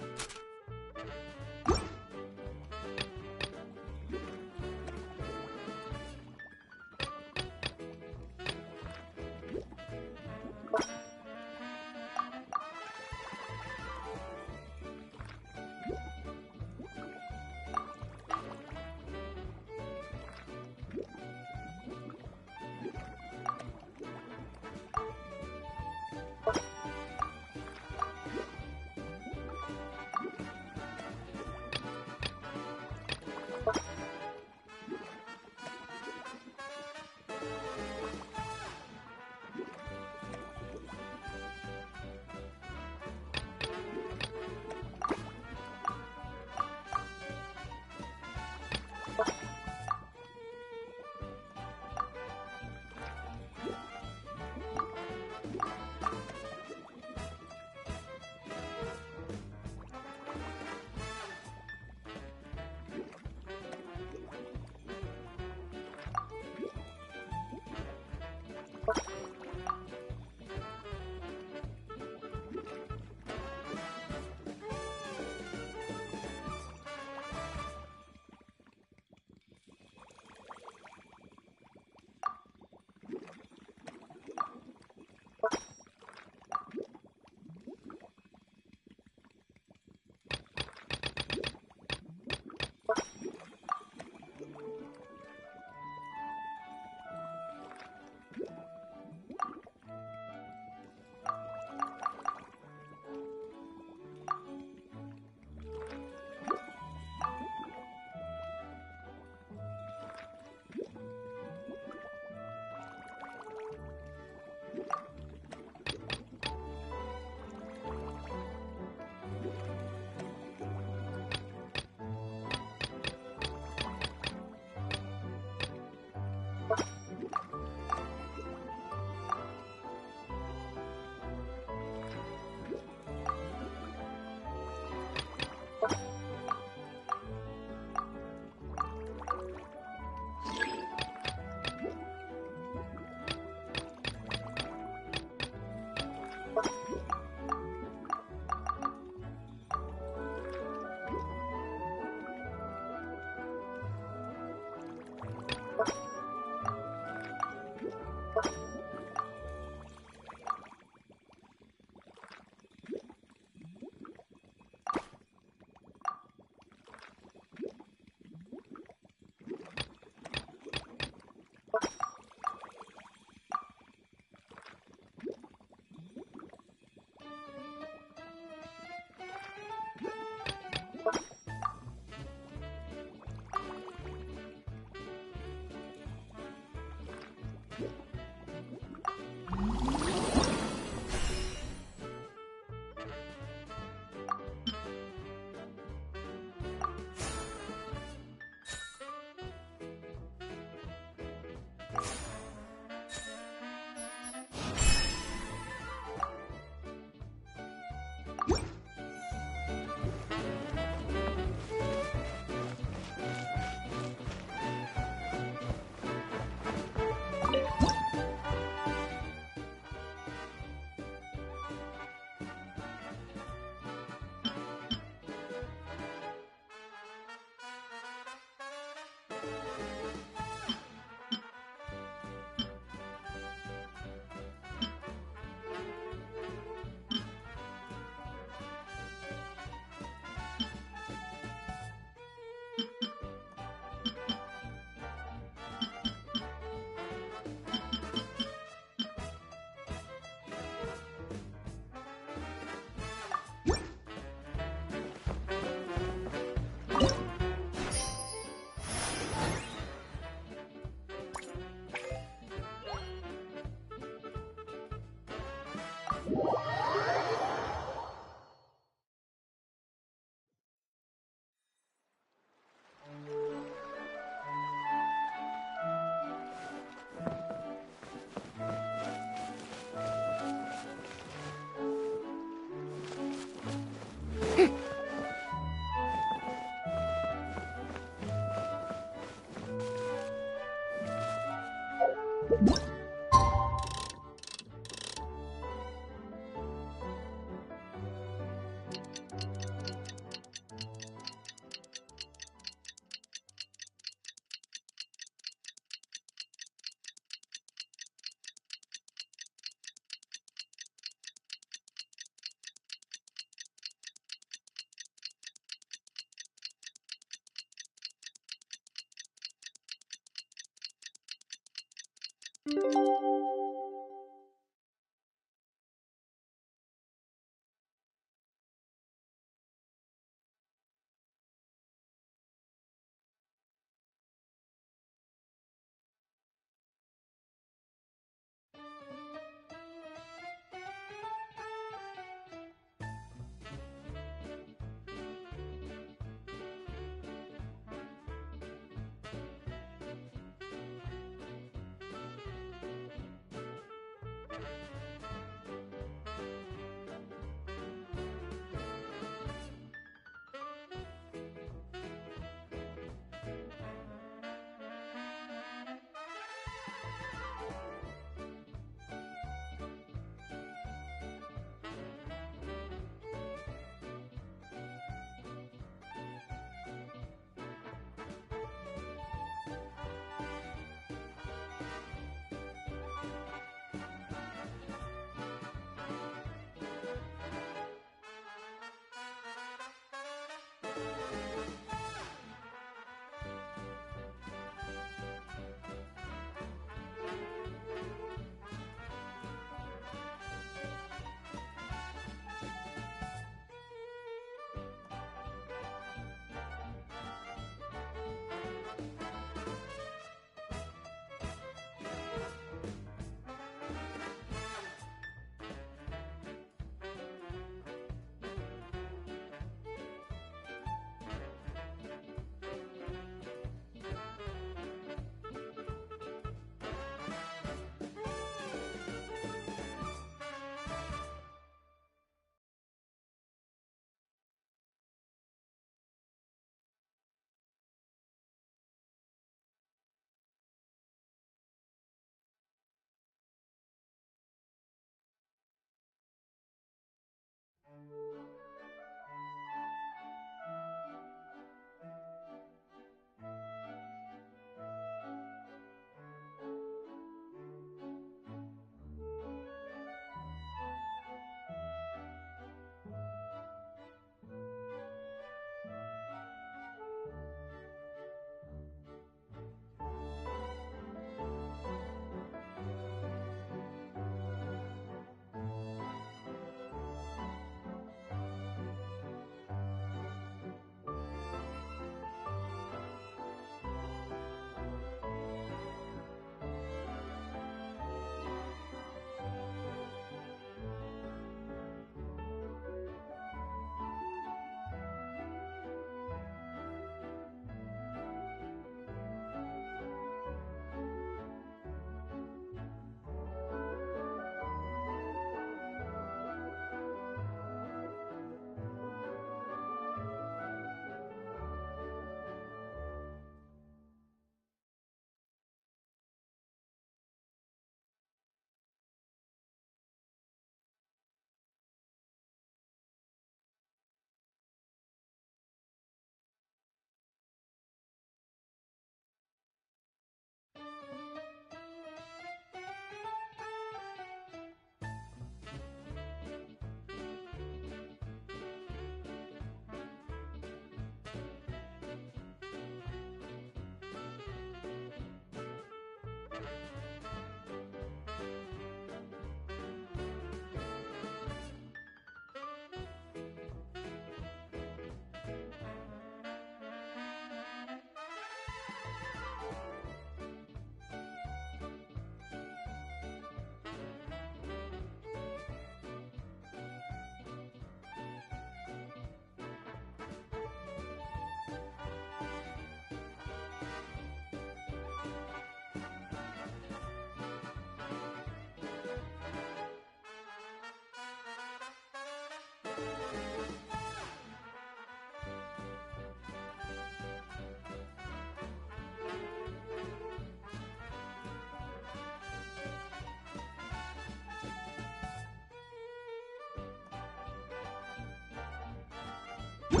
We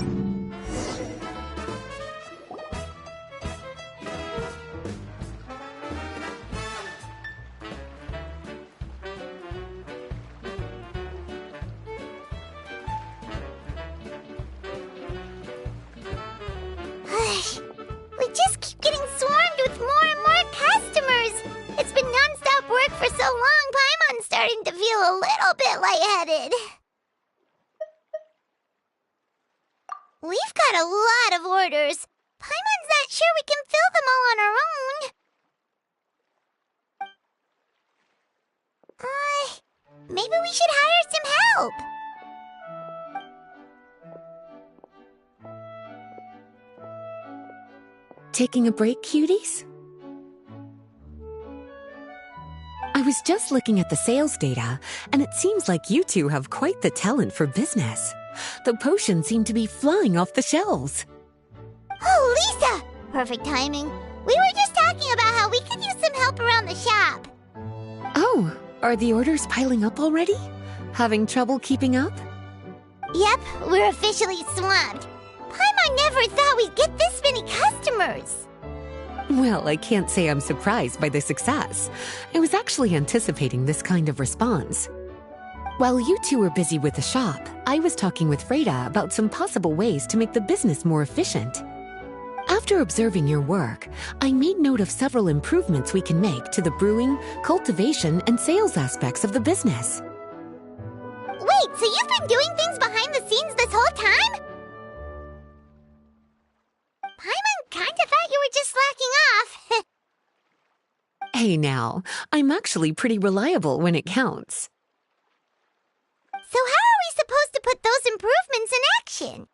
just keep getting swarmed with more and more customers. It's been non-stop work for so long, Paimon's starting to feel a little bit lightheaded. We've got a lot of orders. Paimon's not sure we can fill them all on our own. Maybe we should hire some help. Taking a break, cuties? I was just looking at the sales data, and it seems like you two have quite the talent for business. The potions seem to be flying off the shelves. Oh, Lisa! Perfect timing. We were just talking about how we could use some help around the shop. Oh, are the orders piling up already? Having trouble keeping up? Yep, we're officially swamped. Paimon never thought we'd get this many customers. Well, I can't say I'm surprised by the success. I was actually anticipating this kind of response. While you two were busy with the shop, I was talking with Freda about some possible ways to make the business more efficient. After observing your work, I made note of several improvements we can make to the brewing, cultivation, and sales aspects of the business. Wait, so you've been doing things behind the scenes this whole time? Paimon kinda thought you were just slacking off. Hey now, I'm actually pretty reliable when it counts. So how are we supposed to put those improvements in action?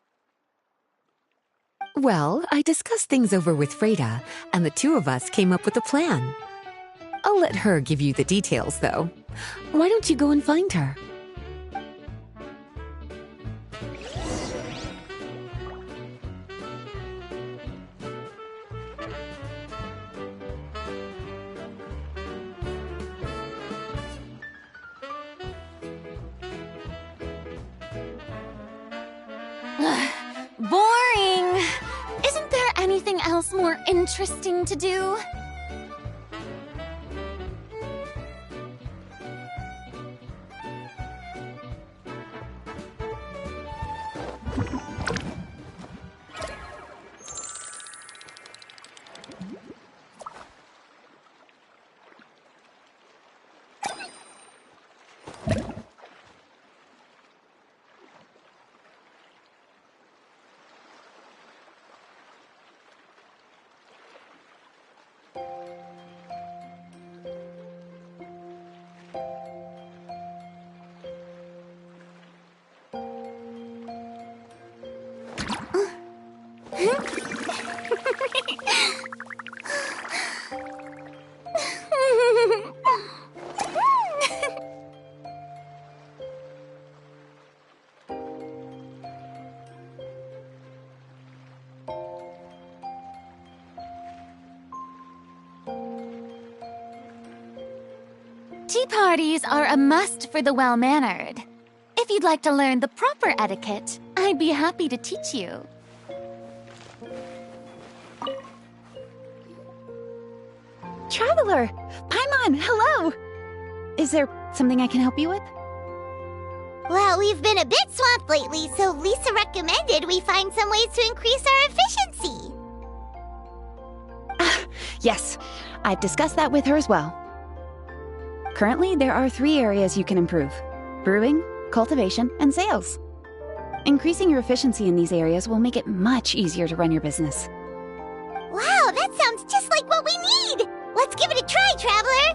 Well, I discussed things over with Freda, and the two of us came up with a plan. I'll let her give you the details, though. Why don't you go and find her? Boring! Isn't there anything else more interesting to do? Tea parties are a must for the well-mannered. If you'd like to learn the proper etiquette, I'd be happy to teach you. Traveler! Paimon, hello! Is there something I can help you with? Well, we've been a bit swamped lately, so Lisa recommended we find some ways to increase our efficiency. Yes, I've discussed that with her as well. Currently, there are 3 areas you can improve: brewing, cultivation, and sales. Increasing your efficiency in these areas will make it much easier to run your business. Wow, that sounds just like what we need! Let's give it a try, Traveler!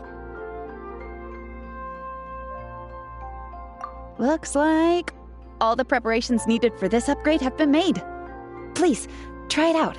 Looks like all the preparations needed for this upgrade have been made. Please, try it out.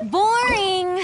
Boring!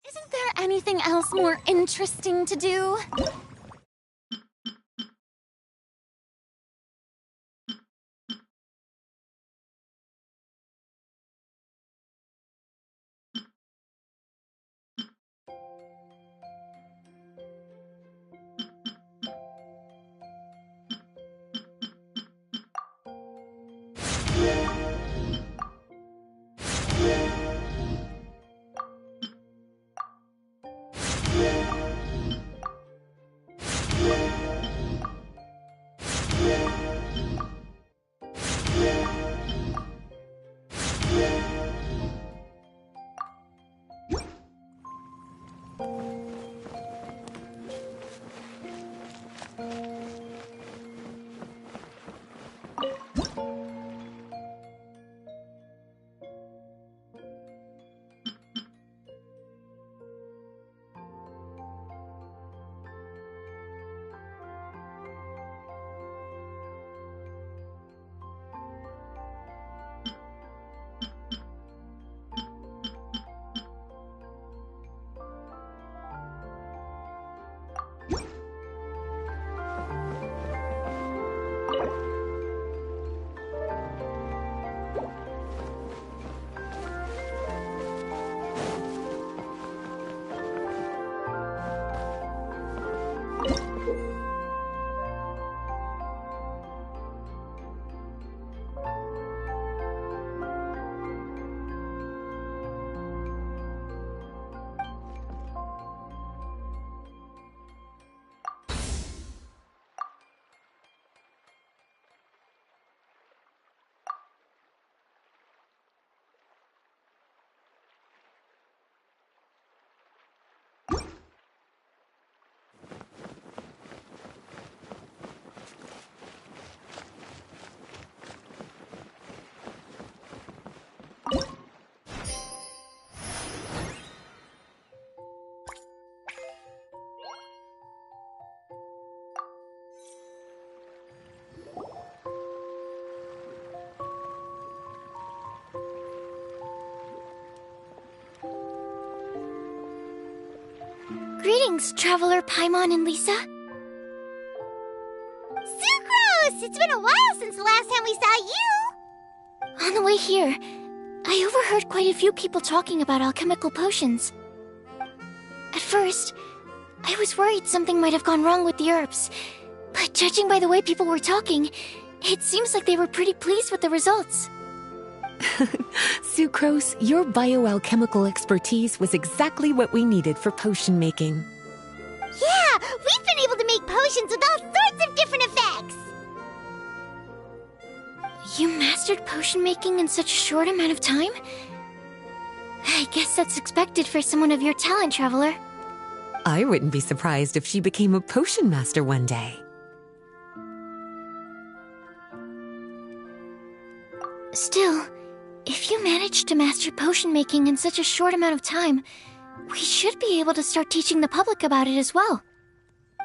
Isn't there anything else more interesting to do? Greetings, Traveler Paimon and Lisa. Sucrose! It's been a while since the last time we saw you! On the way here, I overheard quite a few people talking about alchemical potions. At first, I was worried something might have gone wrong with the herbs, but judging by the way people were talking, it seems like they were pretty pleased with the results. Sucrose, your bioalchemical expertise was exactly what we needed for potion making. Yeah, we've been able to make potions with all sorts of different effects! You mastered potion making in such a short amount of time? I guess that's expected for someone of your talent, Traveler. I wouldn't be surprised if she became a potion master one day. Still, if you managed to master potion making in such a short amount of time, we should be able to start teaching the public about it as well.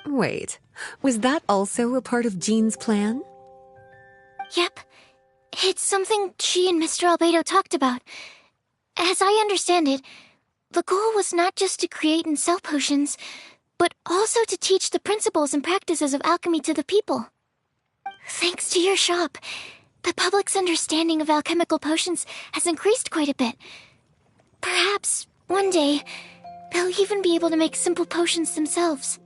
Wait, was that also a part of Jean's plan? Yep. It's something she and Mr. Albedo talked about. As I understand it, the goal was not just to create and sell potions, but also to teach the principles and practices of alchemy to the people. Thanks to your shop, the public's understanding of alchemical potions has increased quite a bit. Perhaps, one day, they'll even be able to make simple potions themselves.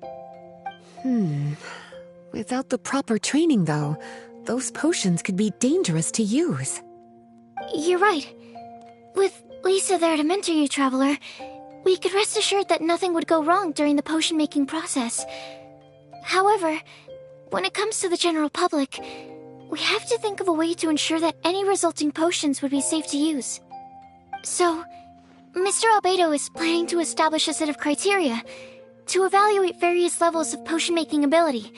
Without the proper training, though, those potions could be dangerous to use. You're right. With Lisa there to mentor you, Traveler, we could rest assured that nothing would go wrong during the potion-making process. However, when it comes to the general public, we have to think of a way to ensure that any resulting potions would be safe to use. So, Mr. Albedo is planning to establish a set of criteria to evaluate various levels of potion-making ability.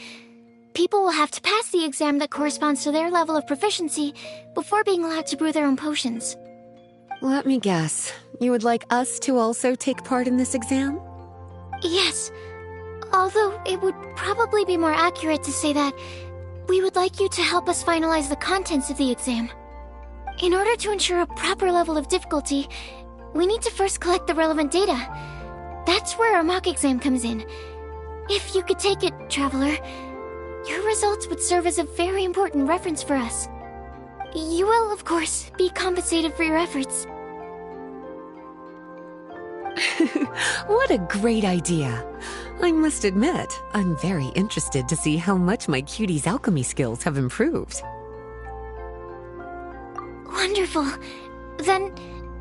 People will have to pass the exam that corresponds to their level of proficiency before being allowed to brew their own potions. Let me guess. You would like us to also take part in this exam? Yes. Although it would probably be more accurate to say that we would like you to help us finalize the contents of the exam. In order to ensure a proper level of difficulty, we need to first collect the relevant data. That's where our mock exam comes in. If you could take it, Traveler, your results would serve as a very important reference for us. You will, of course, be compensated for your efforts. What a great idea! I must admit, I'm very interested to see how much my cutie's alchemy skills have improved. Wonderful. Then,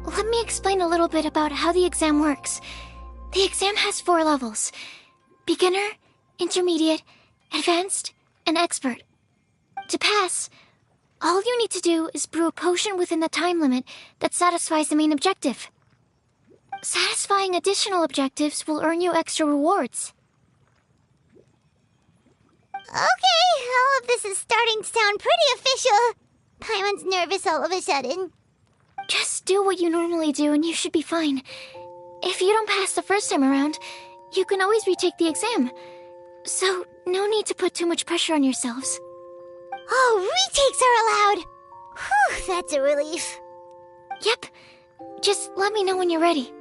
let me explain a little bit about how the exam works. The exam has 4 levels: beginner, intermediate, advanced, and expert. To pass, all you need to do is brew a potion within the time limit that satisfies the main objective. Satisfying additional objectives will earn you extra rewards. Okay, all of this is starting to sound pretty official. Paimon's nervous all of a sudden. Just do what you normally do and you should be fine. If you don't pass the first time around, you can always retake the exam. So, no need to put too much pressure on yourselves. Oh, retakes are allowed! Whew, that's a relief. Yep. Just let me know when you're ready.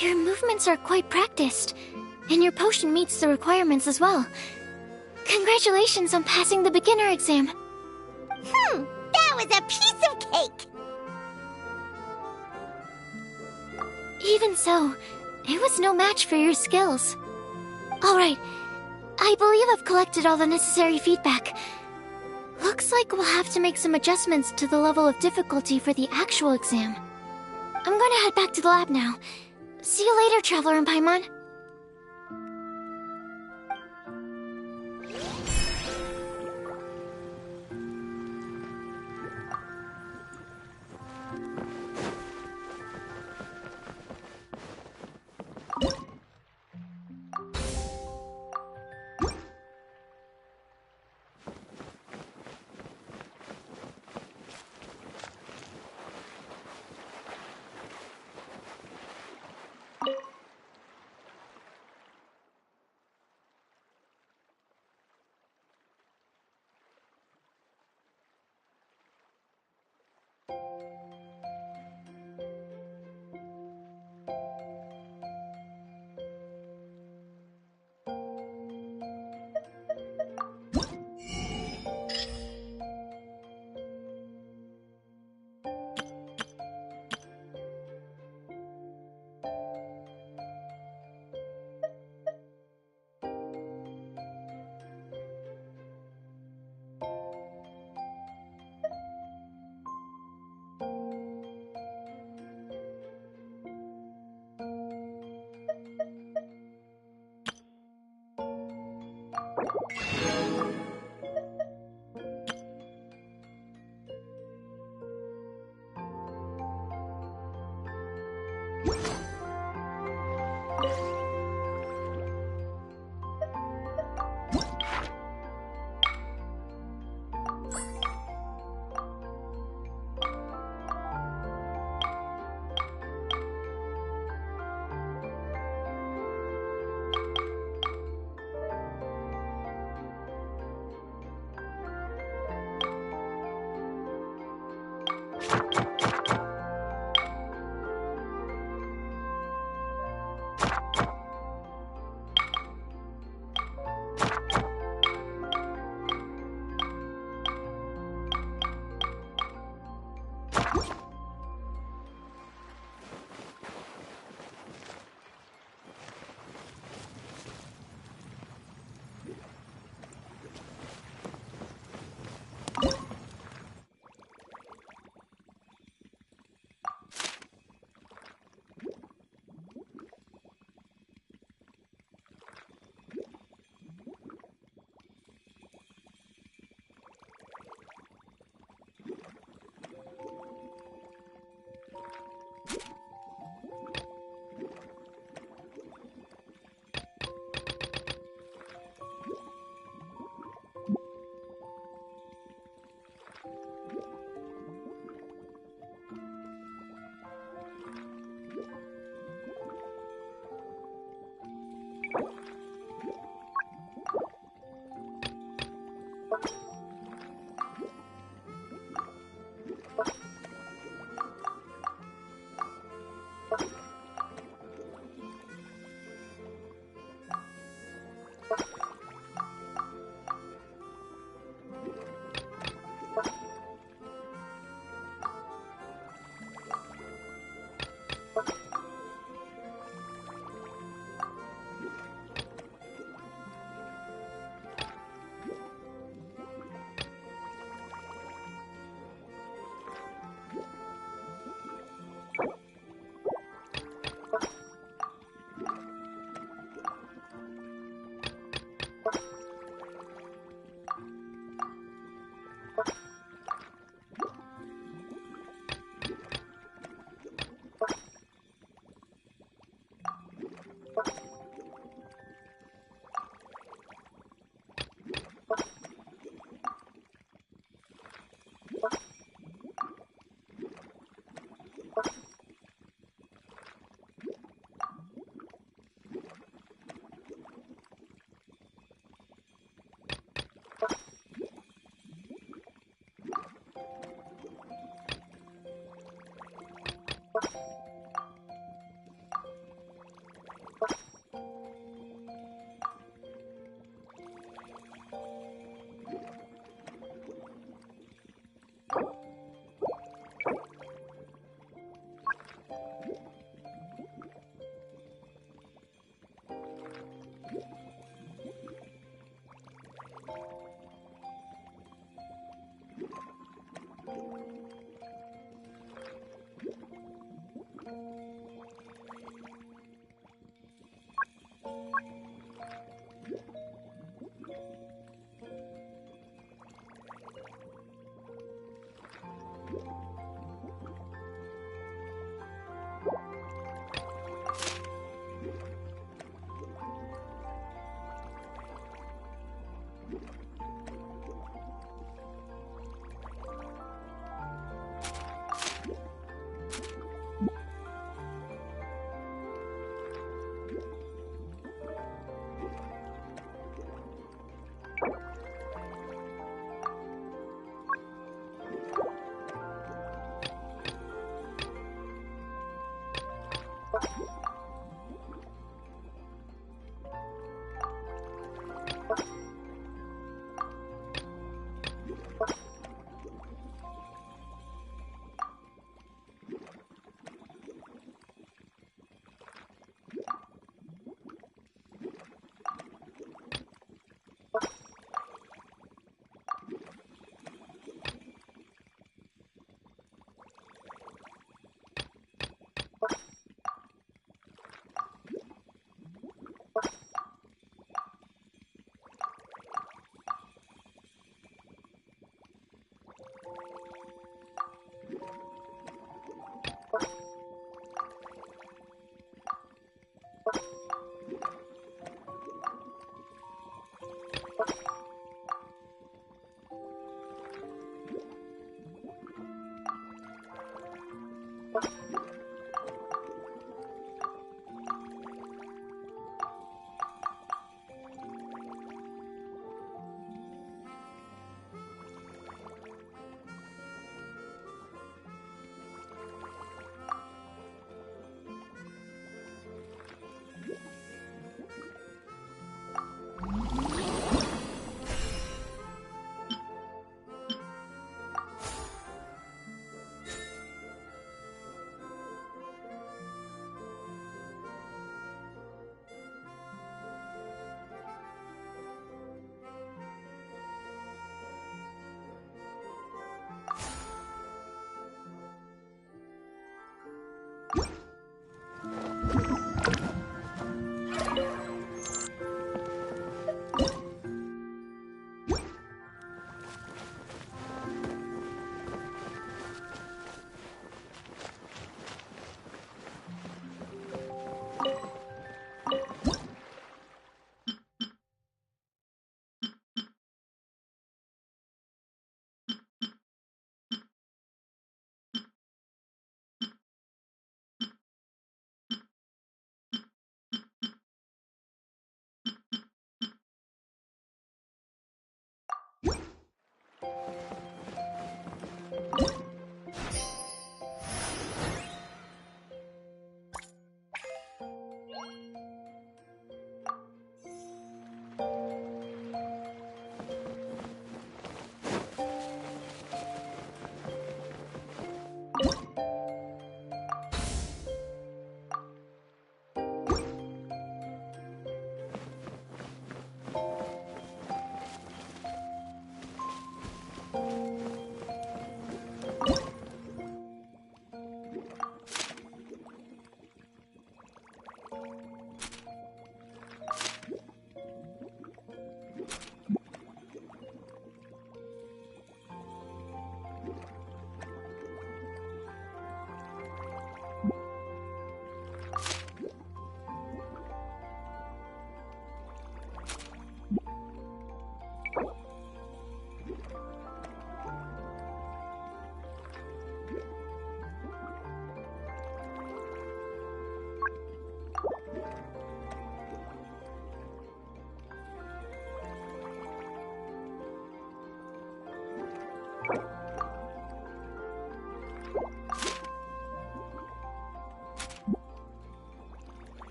Your movements are quite practiced, and your potion meets the requirements as well. Congratulations on passing the beginner exam. That was a piece of cake! Even so, it was no match for your skills. Alright, I believe I've collected all the necessary feedback. Looks like we'll have to make some adjustments to the level of difficulty for the actual exam. I'm gonna head back to the lab now. See you later, Traveler and Paimon.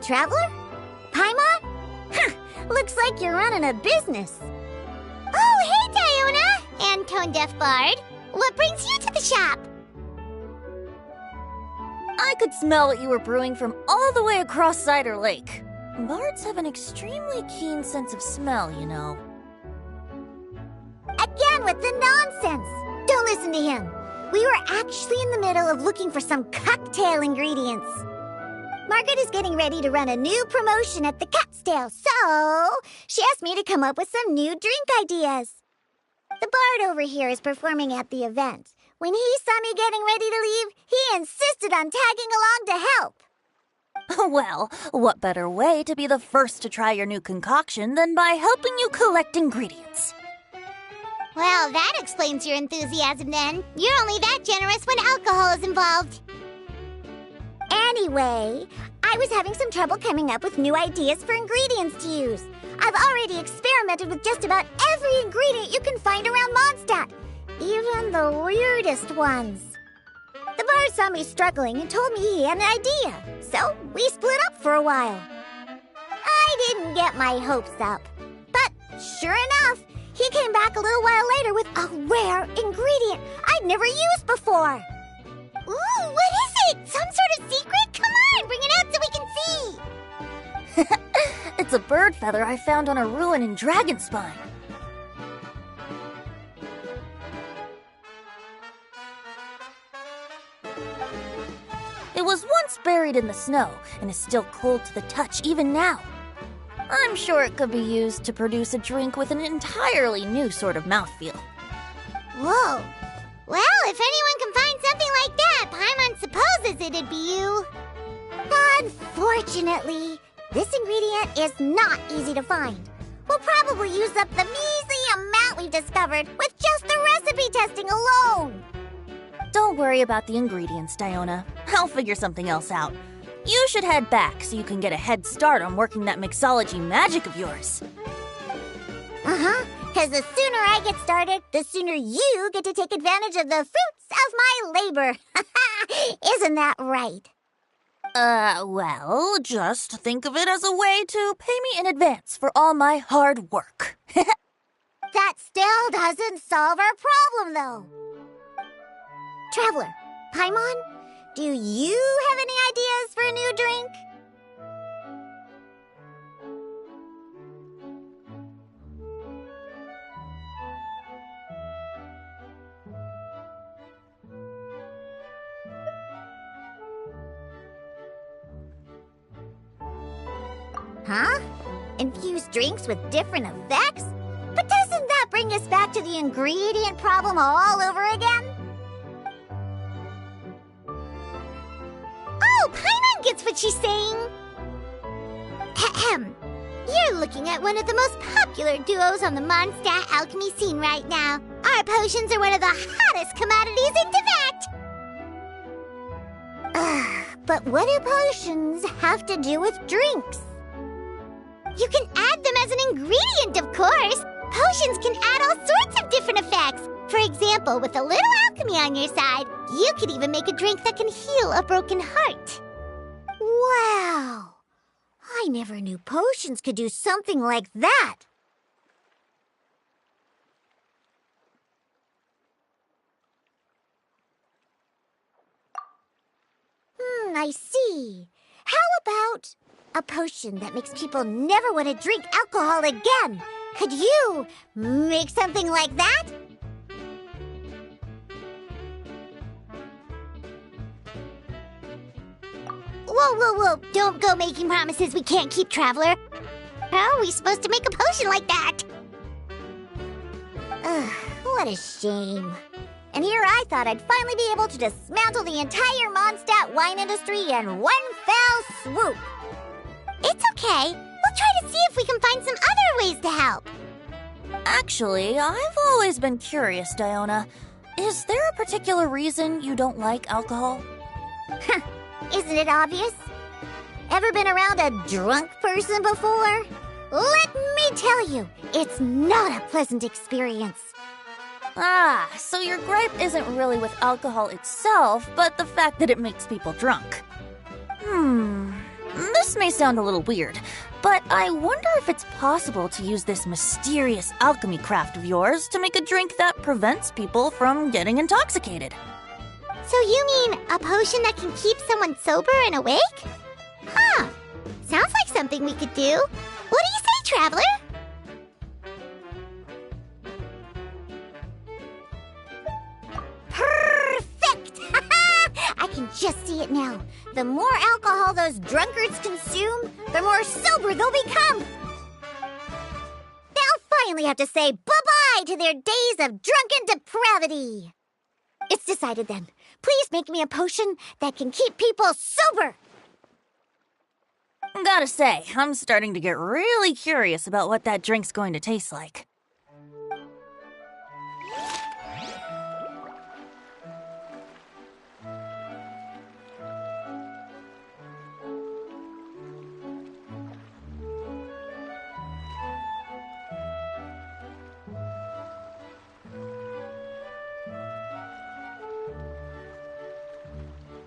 Traveler? Paimon? Huh, looks like you're running a business. Oh, hey, Diona! And Tone Deaf Bard. What brings you to the shop? I could smell what you were brewing from all the way across Cider Lake. Bards have an extremely keen sense of smell, you know. Again with the nonsense! Don't listen to him. We were actually in the middle of looking for some cocktail ingredients. Margaret is getting ready to run a new promotion at the Catstail, so she asked me to come up with some new drink ideas. The bard over here is performing at the event. When he saw me getting ready to leave, he insisted on tagging along to help. Well, what better way to be the first to try your new concoction than by helping you collect ingredients? Well, that explains your enthusiasm then. You're only that generous when alcohol is involved. Anyway, I was having some trouble coming up with new ideas for ingredients to use. I've already experimented with just about every ingredient you can find around Mondstadt, even the weirdest ones. The bard saw me struggling and told me he had an idea, so we split up for a while. I didn't get my hopes up. But sure enough, he came back a little while later with a rare ingredient I'd never used before. Ooh, what is it? Some sort of secret? Come on, bring it out so we can see. It's a bird feather I found on a ruin in Dragonspine. It was once buried in the snow and is still cold to the touch even now. I'm sure it could be used to produce a drink with an entirely new sort of mouthfeel. Whoa. Well, if anyone can find something like that, Paimon supposes it'd be you. Unfortunately, this ingredient is not easy to find. We'll probably use up the measly amount we've discovered with just the recipe testing alone. Don't worry about the ingredients, Diona. I'll figure something else out. You should head back so you can get a head start on working that mixology magic of yours. Because the sooner I get started, the sooner you get to take advantage of the fruits of my labor. Isn't that right? Well, just think of it as a way to pay me in advance for all my hard work. That still doesn't solve our problem, though. Traveler, Paimon, do you have any ideas for a new drink? Huh? Infused drinks with different effects? But doesn't that bring us back to the ingredient problem all over again? Oh, Paimon gets what she's saying. Ahem. You're looking at one of the most popular duos on the Mondstadt alchemy scene right now. Our potions are one of the hottest commodities in Tibet. But what do potions have to do with drinks? You can add them as an ingredient, of course. Potions can add all sorts of different effects. For example, with a little alchemy on your side, you could even make a drink that can heal a broken heart. Wow! I never knew potions could do something like that. I see. How about a potion that makes people never want to drink alcohol again? Could you make something like that? Whoa. Don't go making promises we can't keep, Traveler. How are we supposed to make a potion like that? What a shame. And here I thought I'd finally be able to dismantle the entire Mondstadt wine industry in one fell swoop. It's okay. We'll try to see if we can find some other ways to help. Actually, I've always been curious, Diona. Is there a particular reason you don't like alcohol? Isn't it obvious? Ever been around a drunk person before? Let me tell you, it's not a pleasant experience. Ah, so your gripe isn't really with alcohol itself, but the fact that it makes people drunk. This may sound a little weird, but I wonder if it's possible to use this mysterious alchemy craft of yours to make a drink that prevents people from getting intoxicated. So you mean a potion that can keep someone sober and awake? Huh. Sounds like something we could do. What do you say, Traveler? Perfect! I can just see it now. The more alcohol those drunkards consume, the more sober they'll become. They'll finally have to say bye-bye to their days of drunken depravity. It's decided then. Please make me a potion that can keep people sober. Gotta say, I'm starting to get really curious about what that drink's going to taste like.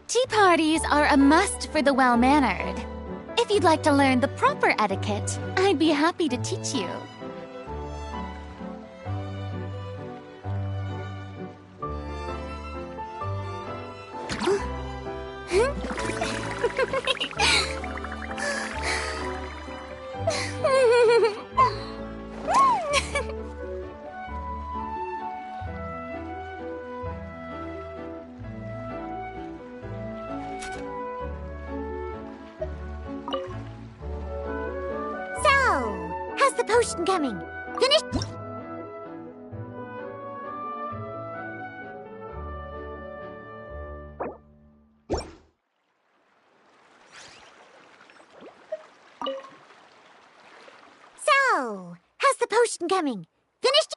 Tea parties are a must for the well-mannered. If If you'd like to learn the proper etiquette, I'd be happy to teach you. How's the potion coming? Finished? So, how's the potion coming? Finished?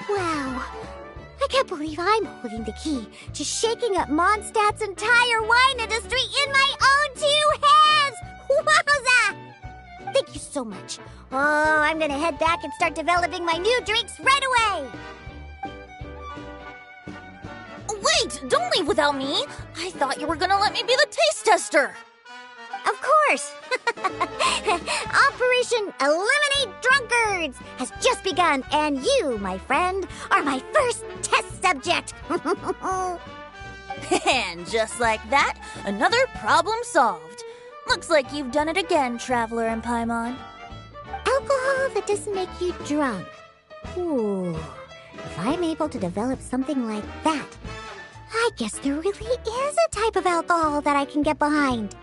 Wow, I can't believe I'm holding the key to shaking up Mondstadt's entire wine industry in my own 2 hands! Wowza! Thank you so much. Oh, I'm gonna head back and start developing my new drinks right away! Wait, don't leave without me! I thought you were gonna let me be the taste tester! Of course! Operation Eliminate Drunkards has just begun, and you, my friend, are my first test subject! And just like that, another problem solved. Looks like you've done it again, Traveler and Paimon. Alcohol that doesn't make you drunk. Ooh, if I'm able to develop something like that, I guess there really is a type of alcohol that I can get behind.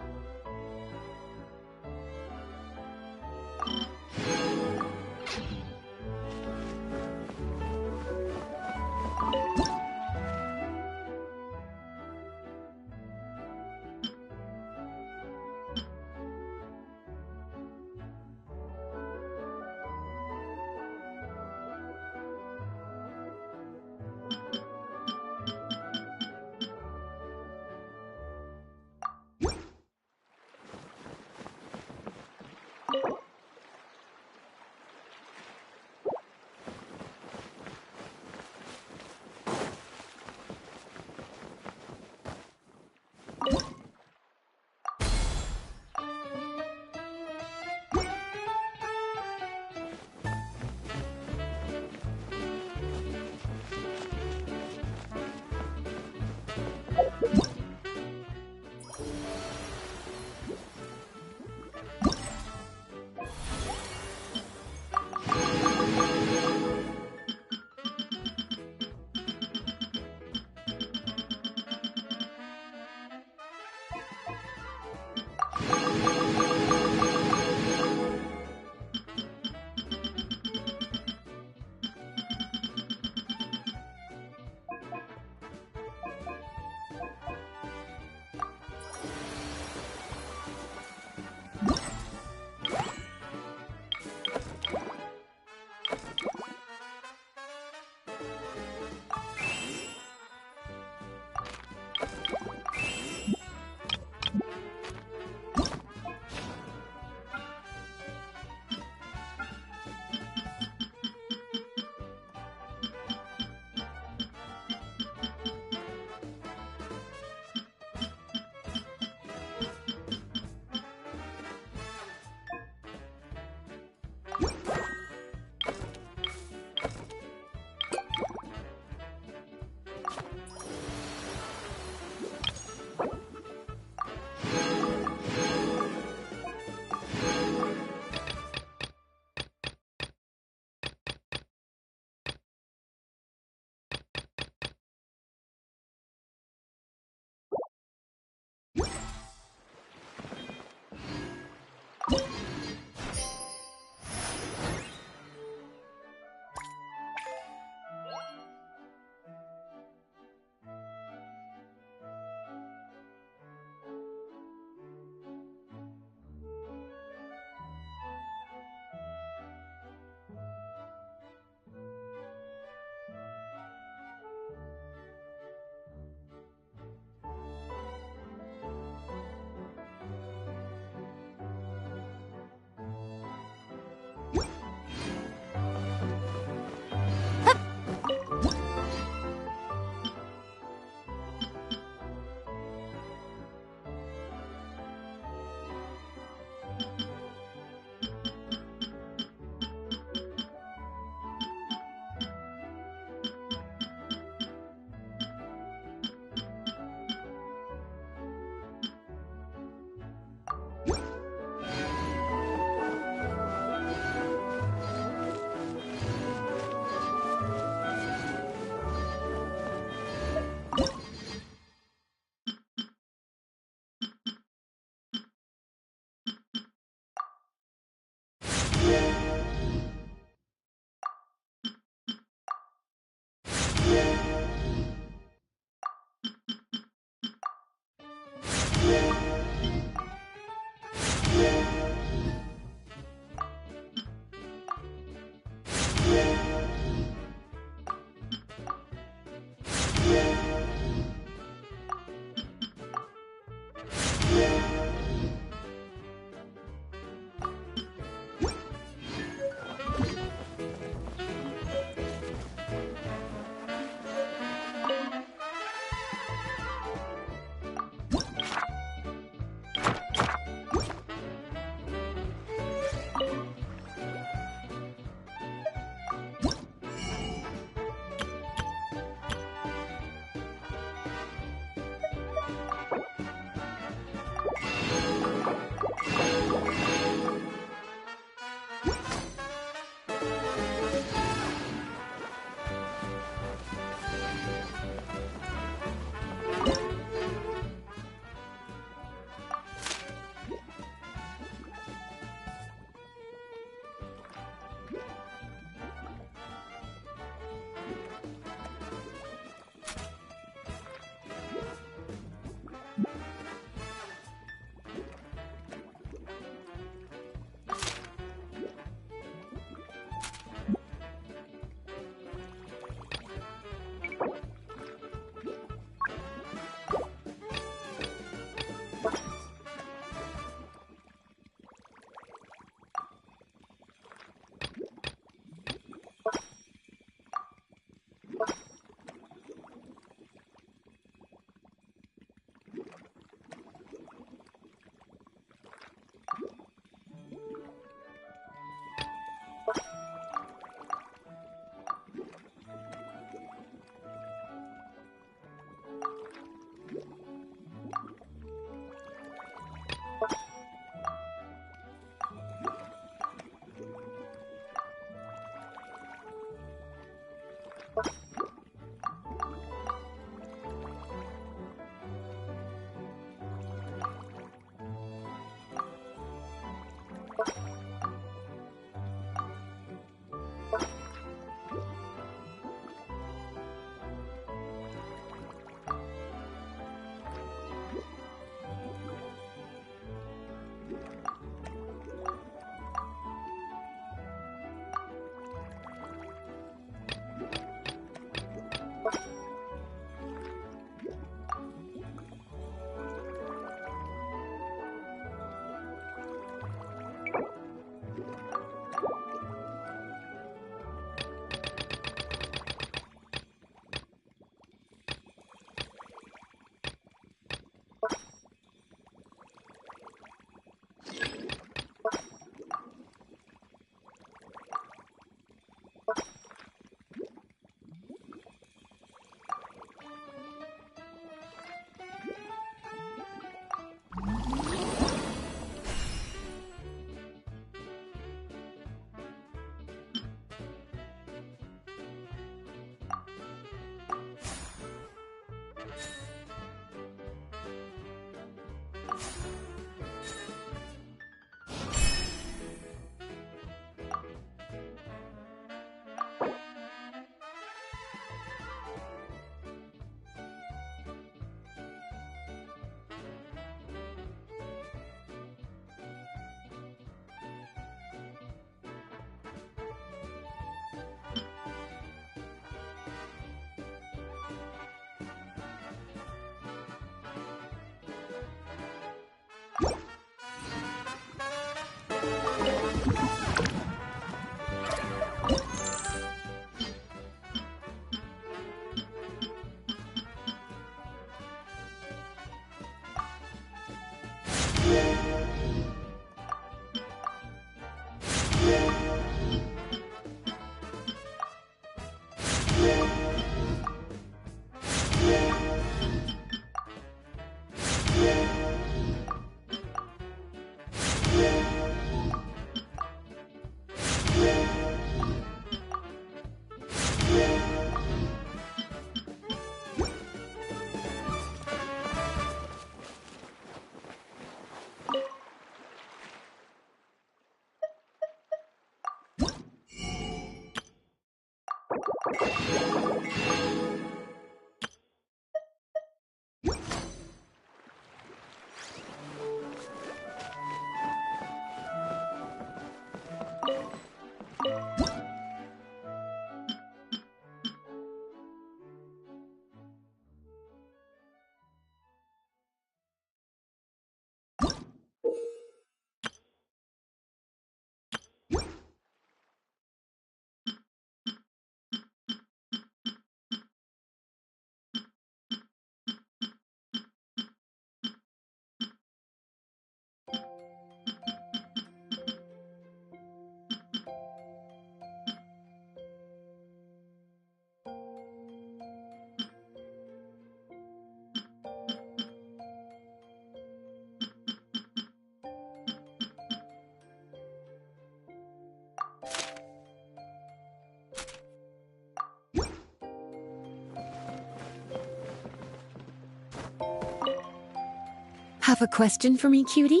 Have a question for me, cutie?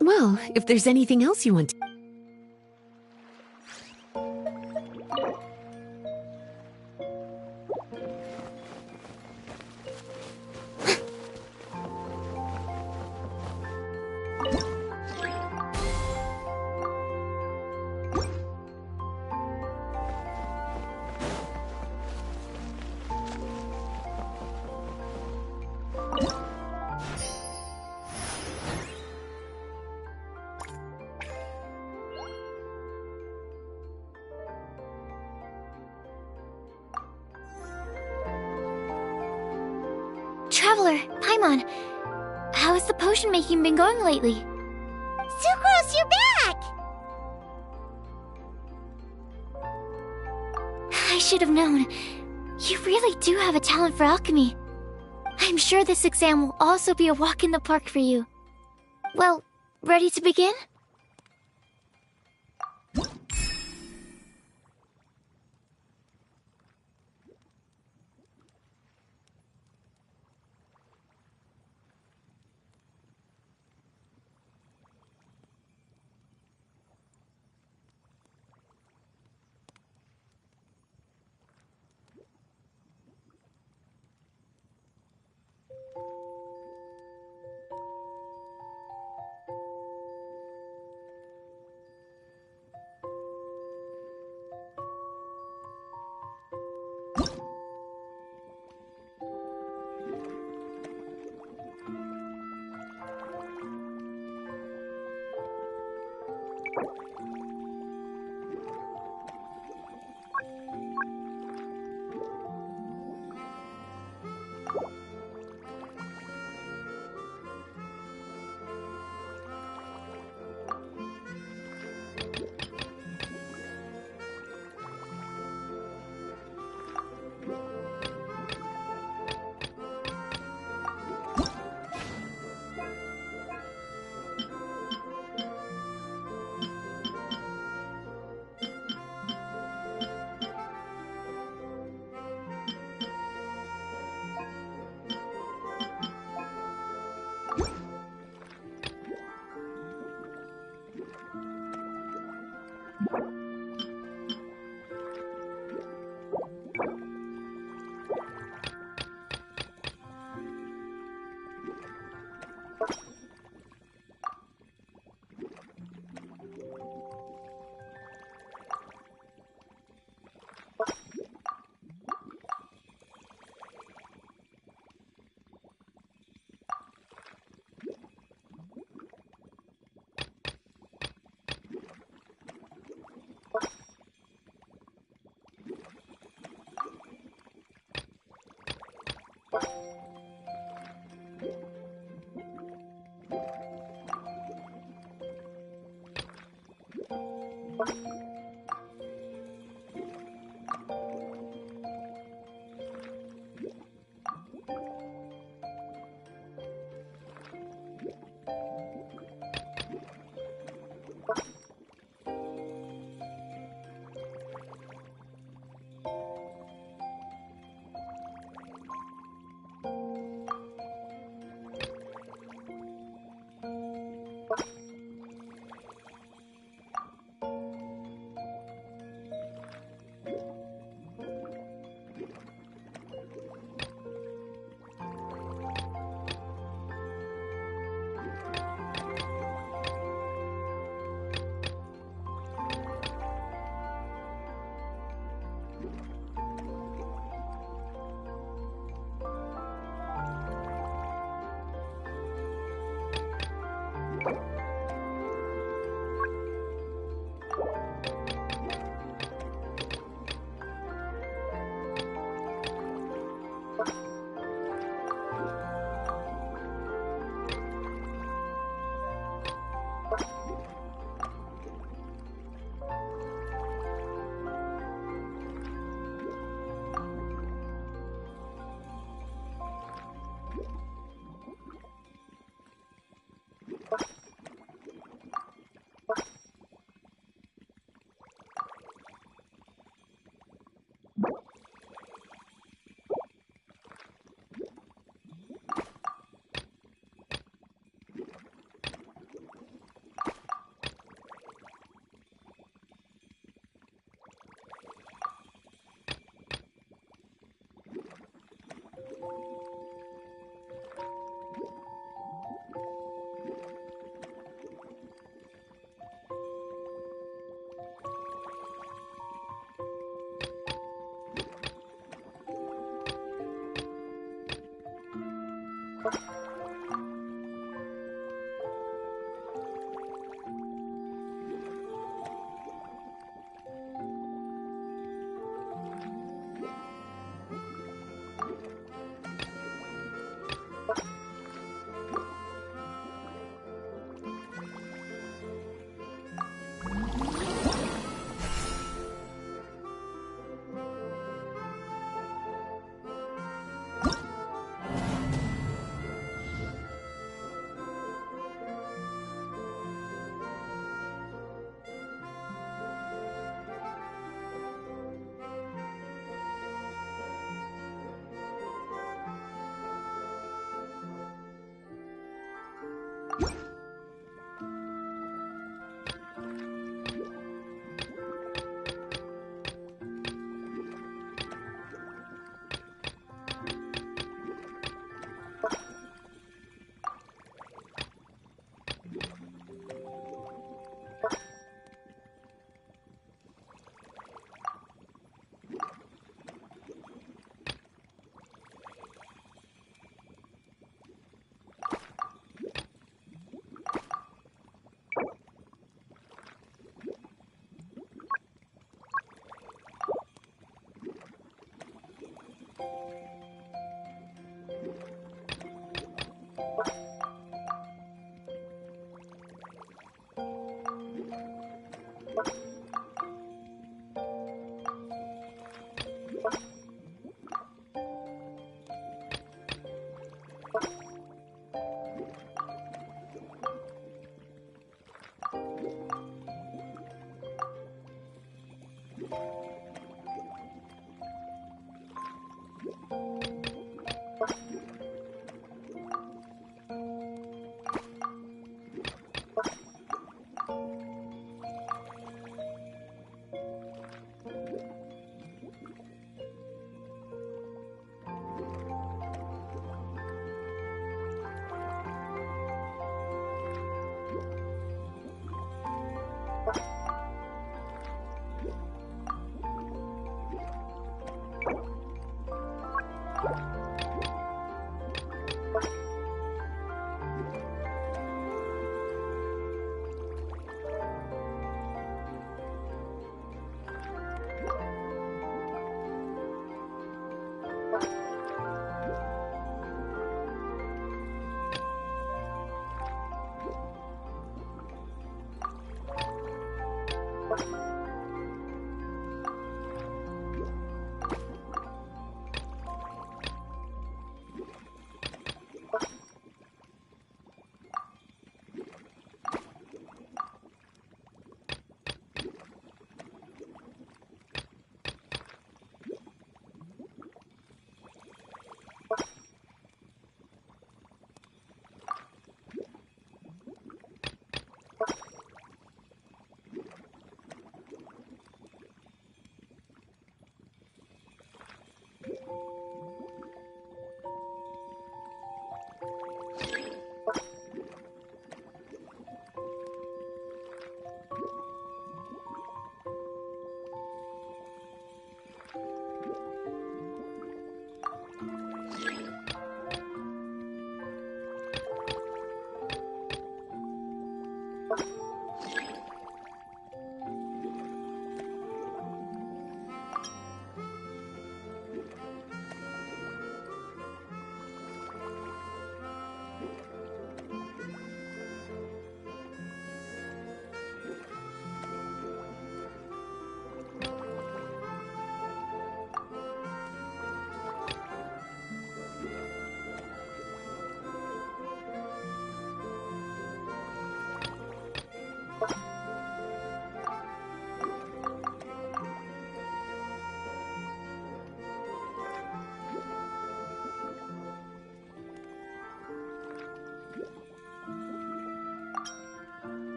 Well, if there's anything else you want to... Traveler, Paimon, how has the potion making been going lately? Sucrose, you're back! I should have known. You really do have a talent for alchemy. I'm sure this exam will also be a walk in the park for you. Well, ready to begin?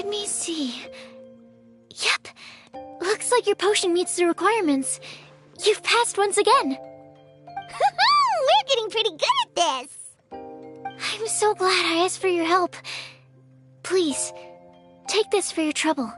Let me see. Yep. Looks like your potion meets the requirements. You've passed once again. We're getting pretty good at this. I'm so glad I asked for your help. Please, take this for your trouble.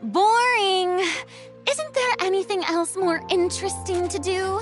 Boring! Isn't there anything else more interesting to do?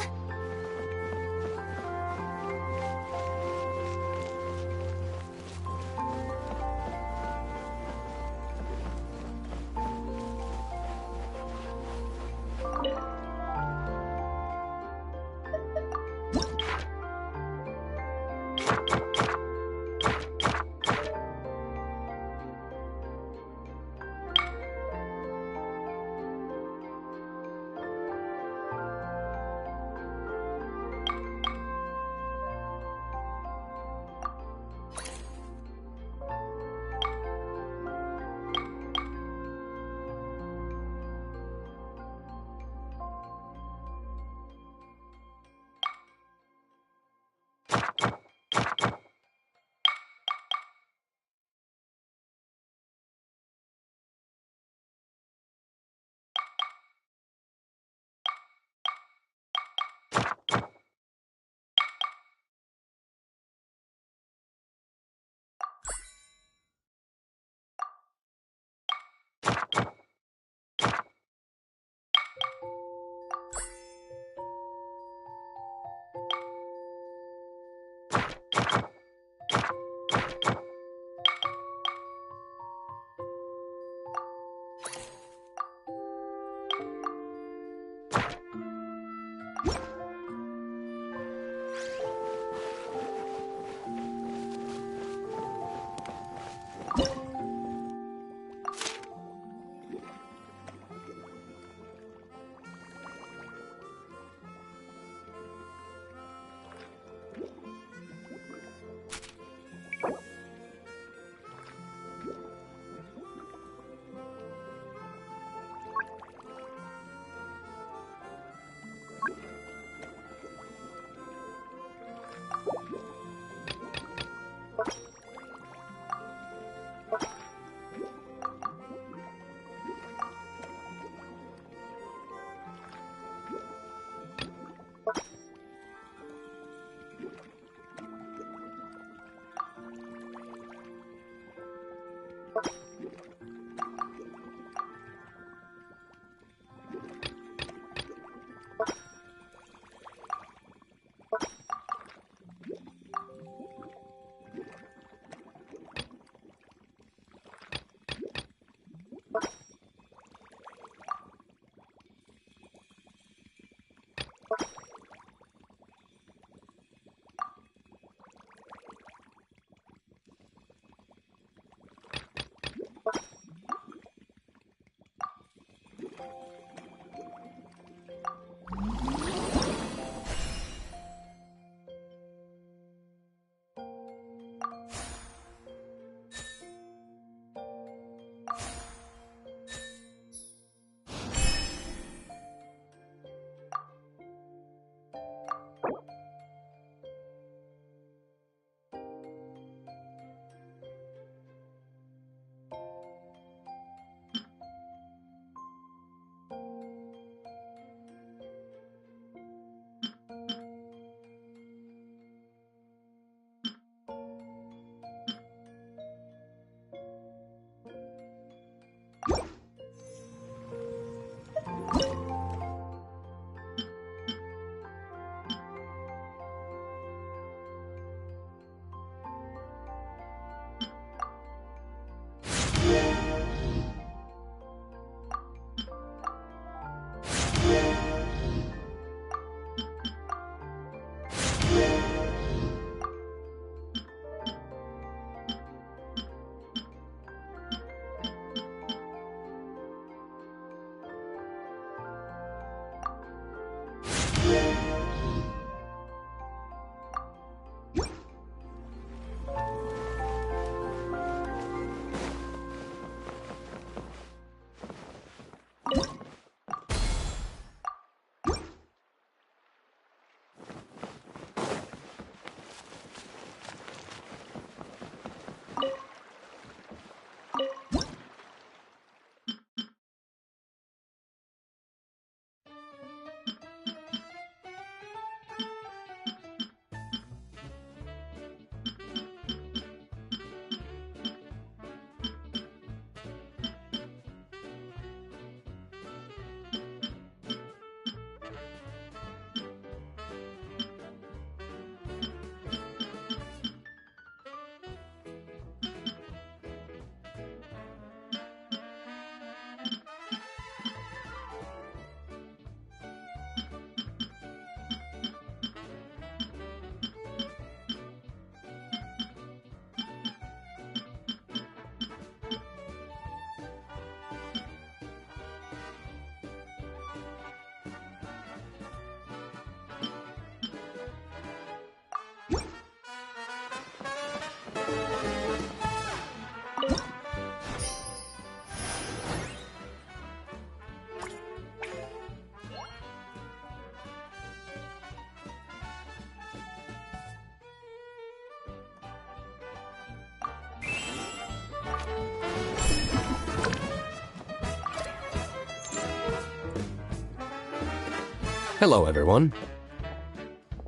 Hello, everyone.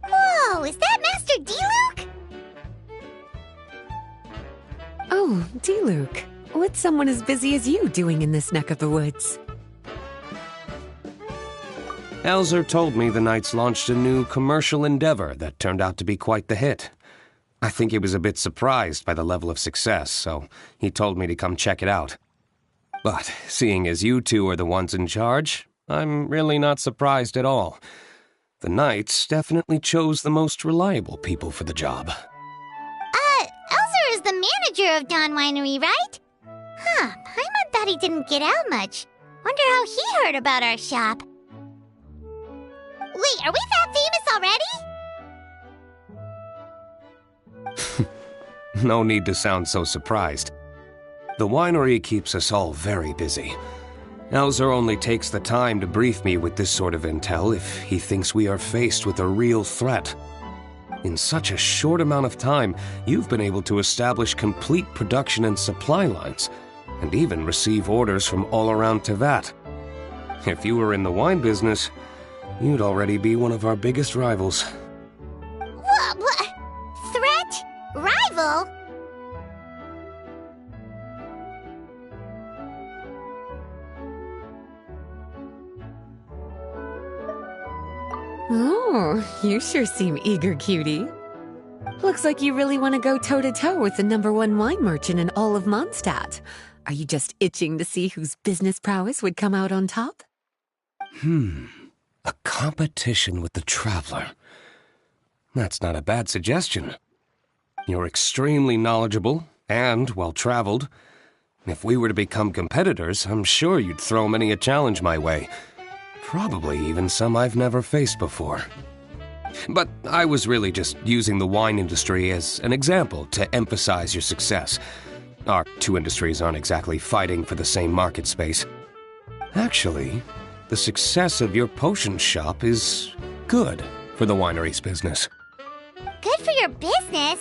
Whoa, is that Master D-Luke? Oh, D-Luke. What's someone as busy as you doing in this neck of the woods? Elzer told me the Knights launched a new commercial endeavor that turned out to be quite the hit. I think he was a bit surprised by the level of success, so he told me to come check it out. But seeing as you two are the ones in charge, I'm really not surprised at all. The Knights definitely chose the most reliable people for the job. Elzer is the manager of Dawn Winery, right? Huh, Paimon thought he didn't get out much. Wonder how he heard about our shop. Wait, are we that famous already? No need to sound so surprised. The winery keeps us all very busy. Elzer only takes the time to brief me with this sort of intel if he thinks we are faced with a real threat. In such a short amount of time, you've been able to establish complete production and supply lines, and even receive orders from all around Tevat. If you were in the wine business, you'd already be one of our biggest rivals. What? Threat? Rival? Oh, you sure seem eager, cutie. Looks like you really want to go toe-to-toe with the #1 wine merchant in all of Mondstadt. Are you just itching to see whose business prowess would come out on top? A competition with the Traveler. That's not a bad suggestion. You're extremely knowledgeable and well-traveled. If we were to become competitors, I'm sure you'd throw many a challenge my way. Probably even some I've never faced before. But I was really just using the wine industry as an example to emphasize your success. Our two industries aren't exactly fighting for the same market space. Actually, the success of your potion shop is good for the winery's business. Good for your business?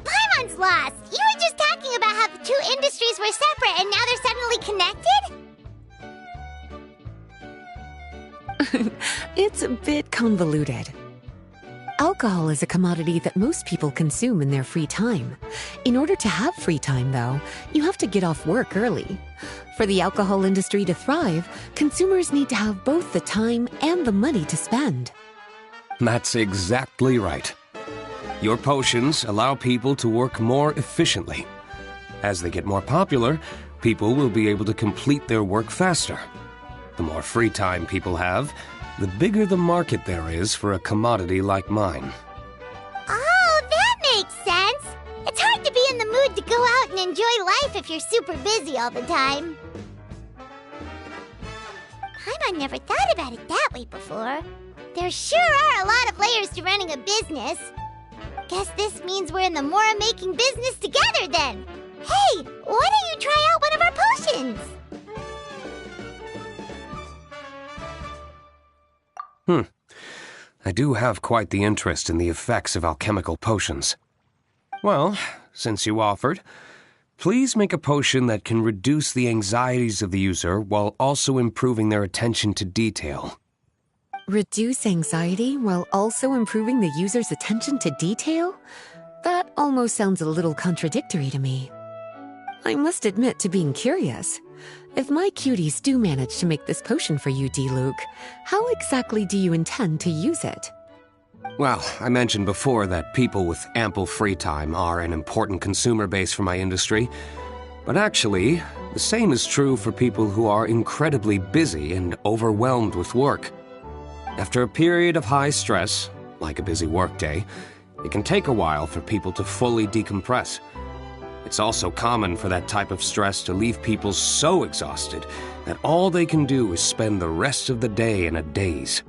Paimon's lost! You were just talking about how the two industries were separate and now they're suddenly connected? It's a bit convoluted. Alcohol is a commodity that most people consume in their free time. In order to have free time, though, you have to get off work early. For the alcohol industry to thrive, consumers need to have both the time and the money to spend. That's exactly right. Your potions allow people to work more efficiently. As they get more popular, people will be able to complete their work faster. The more free time people have, the bigger the market there is for a commodity like mine. Oh, that makes sense! It's hard to be in the mood to go out and enjoy life if you're super busy all the time. Paimon never thought about it that way before. There sure are a lot of layers to running a business. Guess this means we're in the Mora-making business together then. Hey, why don't you try out one of our potions? I do have quite the interest in the effects of alchemical potions. Well, since you offered, please make a potion that can reduce the anxieties of the user while also improving their attention to detail. Reduce anxiety while also improving the user's attention to detail? That almost sounds a little contradictory to me. I must admit to being curious. If my cuties do manage to make this potion for you, D-Luke, how exactly do you intend to use it? Well, I mentioned before that people with ample free time are an important consumer base for my industry. But actually, the same is true for people who are incredibly busy and overwhelmed with work. After a period of high stress, like a busy workday, it can take a while for people to fully decompress. It's also common for that type of stress to leave people so exhausted that all they can do is spend the rest of the day in a daze.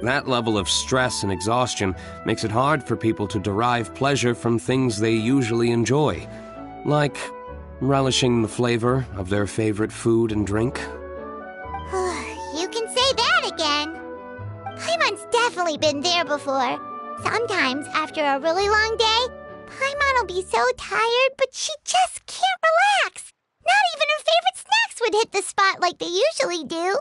That level of stress and exhaustion makes it hard for people to derive pleasure from things they usually enjoy, like relishing the flavor of their favorite food and drink. You can say that again. Paimon's definitely been there before. Sometimes, after a really long day, Paimon will be so tired, but she just can't relax. Not even her favorite snacks would hit the spot like they usually do.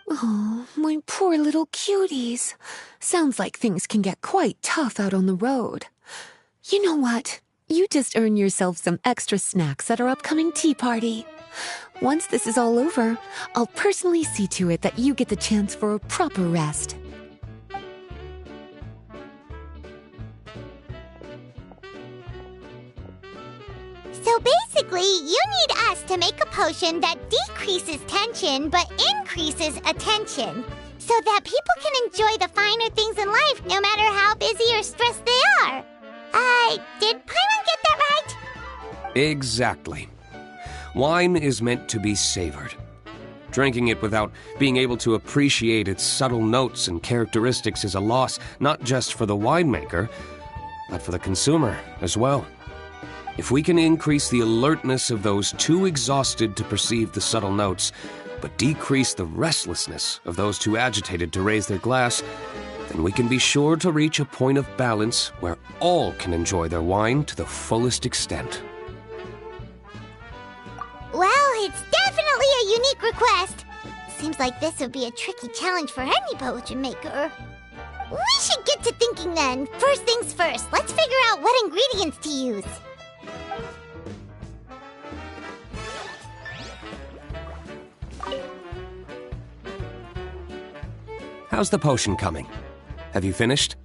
Oh, my poor little cuties. Sounds like things can get quite tough out on the road. You know what? You just earn yourself some extra snacks at our upcoming tea party. Once this is all over, I'll personally see to it that you get the chance for a proper rest. So basically, you need us to make a potion that decreases tension but increases attention, so that people can enjoy the finer things in life no matter how busy or stressed they are. Did Paimon get that right? Exactly. Wine is meant to be savored. Drinking it without being able to appreciate its subtle notes and characteristics is a loss not just for the winemaker, but for the consumer as well. If we can increase the alertness of those too exhausted to perceive the subtle notes, but decrease the restlessness of those too agitated to raise their glass, then we can be sure to reach a point of balance where all can enjoy their wine to the fullest extent. Well, it's definitely a unique request. Seems like this would be a tricky challenge for any potion maker. We should get to thinking then. First things first, let's figure out what ingredients to use. How's the potion coming? Have you finished?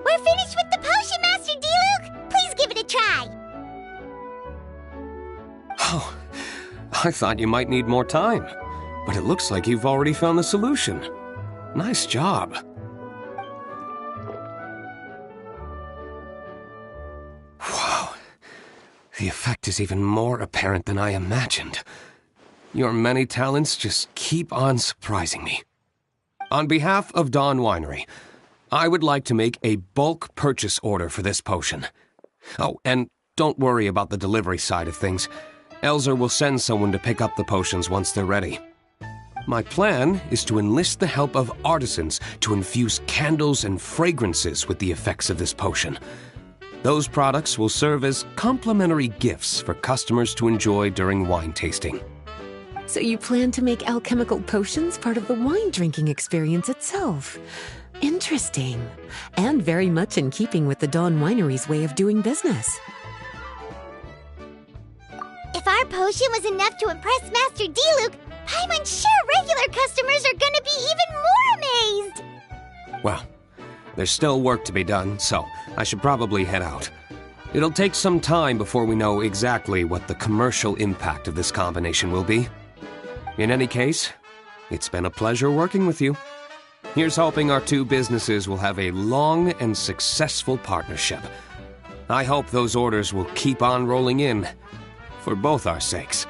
We're finished with the potion, Master D-Luke! Please give it a try! Oh, I thought you might need more time, but it looks like you've already found the solution. Nice job. Wow, the effect is even more apparent than I imagined. Your many talents just keep on surprising me. On behalf of Dawn Winery, I would like to make a bulk purchase order for this potion. Oh, and don't worry about the delivery side of things. Elzer will send someone to pick up the potions once they're ready. My plan is to enlist the help of artisans to infuse candles and fragrances with the effects of this potion. Those products will serve as complimentary gifts for customers to enjoy during wine tasting. So you plan to make alchemical potions part of the wine drinking experience itself? Interesting. And very much in keeping with the Dawn Winery's way of doing business. If our potion was enough to impress Master D-Luke, I'm sure regular customers are gonna be even more amazed! Well, there's still work to be done, so I should probably head out. It'll take some time before we know exactly what the commercial impact of this combination will be. In any case, it's been a pleasure working with you. Here's hoping our two businesses will have a long and successful partnership. I hope those orders will keep on rolling in, for both our sakes.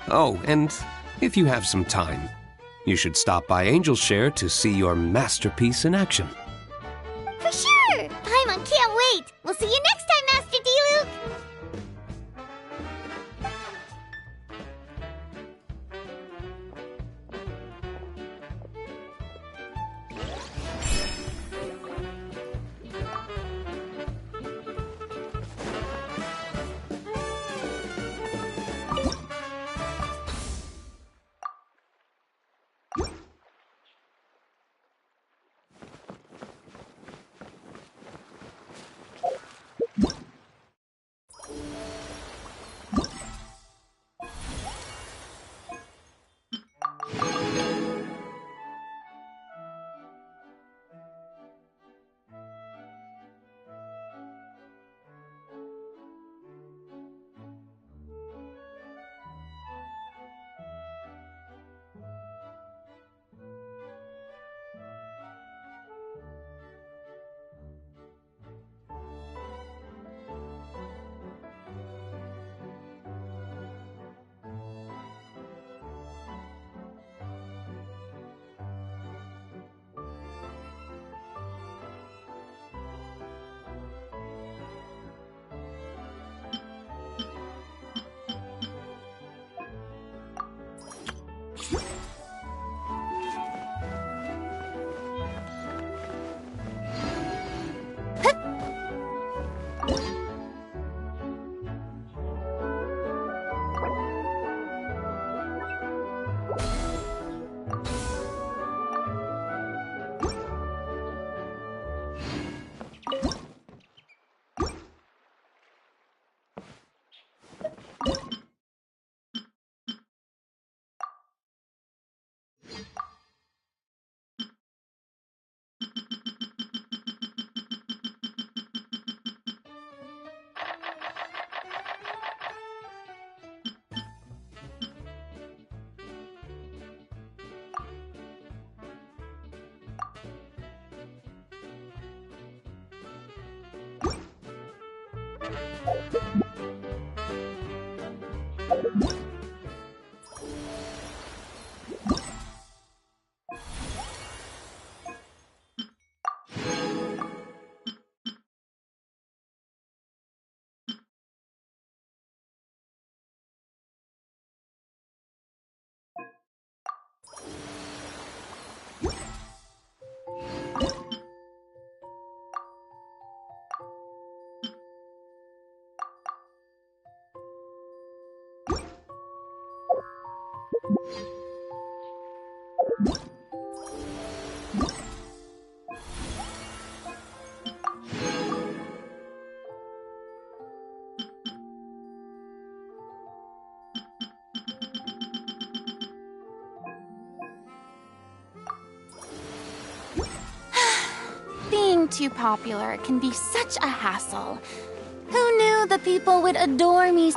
Oh, and if you have some time, you should stop by Angel's Share to see your masterpiece in action. For sure! Paimon can't wait! We'll see you next time, Master D-Luke! Being too popular can be such a hassle. Who knew the people would adore me?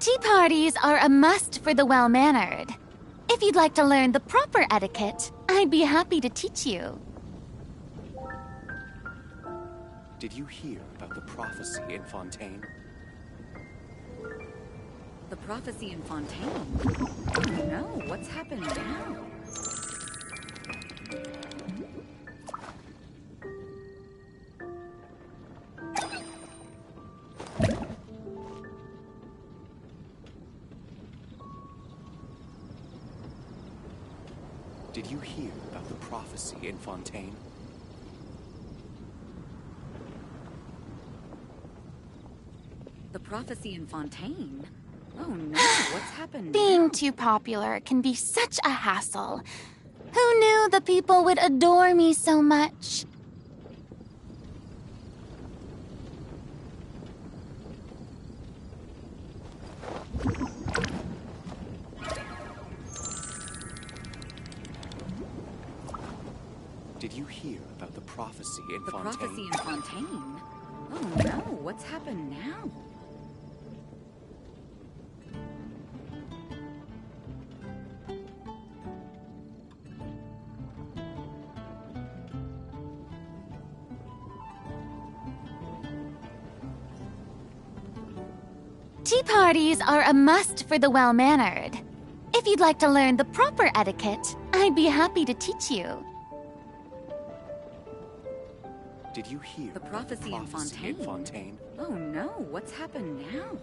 Tea parties are a must for the well-mannered. If you'd like to learn the proper etiquette, I'd be happy to teach you. Did you hear about the prophecy in Fontaine? The prophecy in Fontaine? Oh no, what's happened now? Did you hear about the prophecy in Fontaine? The prophecy in Fontaine? Oh no, what's happened Being now? too popular can be such a hassle. Who knew the people would adore me so much? Did you hear about the prophecy in The Fontaine? prophecy in Fontaine? Oh no, what's happened now? Tea parties are a must for the well-mannered. If you'd like to learn the proper etiquette, I'd be happy to teach you. Did you hear The about prophecy in Fontaine? Oh no, what's happened now?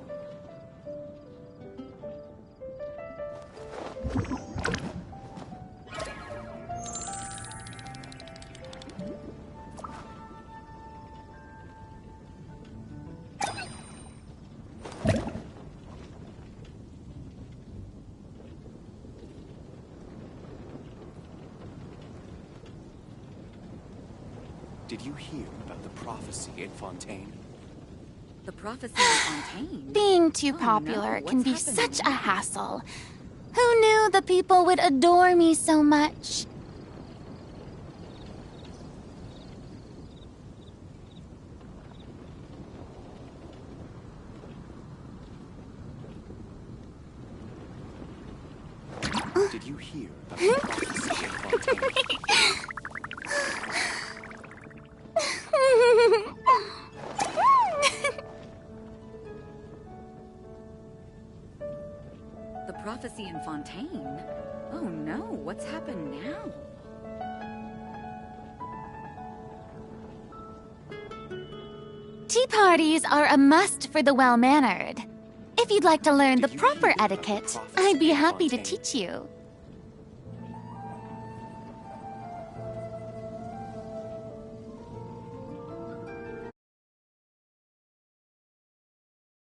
Did you hear about the prophecy in Fontaine? The prophecy in Fontaine? Being too popular can be such a hassle. Who knew the people would adore me so much? Did you hear about the prophecy in Fontaine? The prophecy in Fontaine? Oh no, what's happened now? Tea parties are a must for the well-mannered. If you'd like to learn the proper etiquette, I'd be happy to teach you.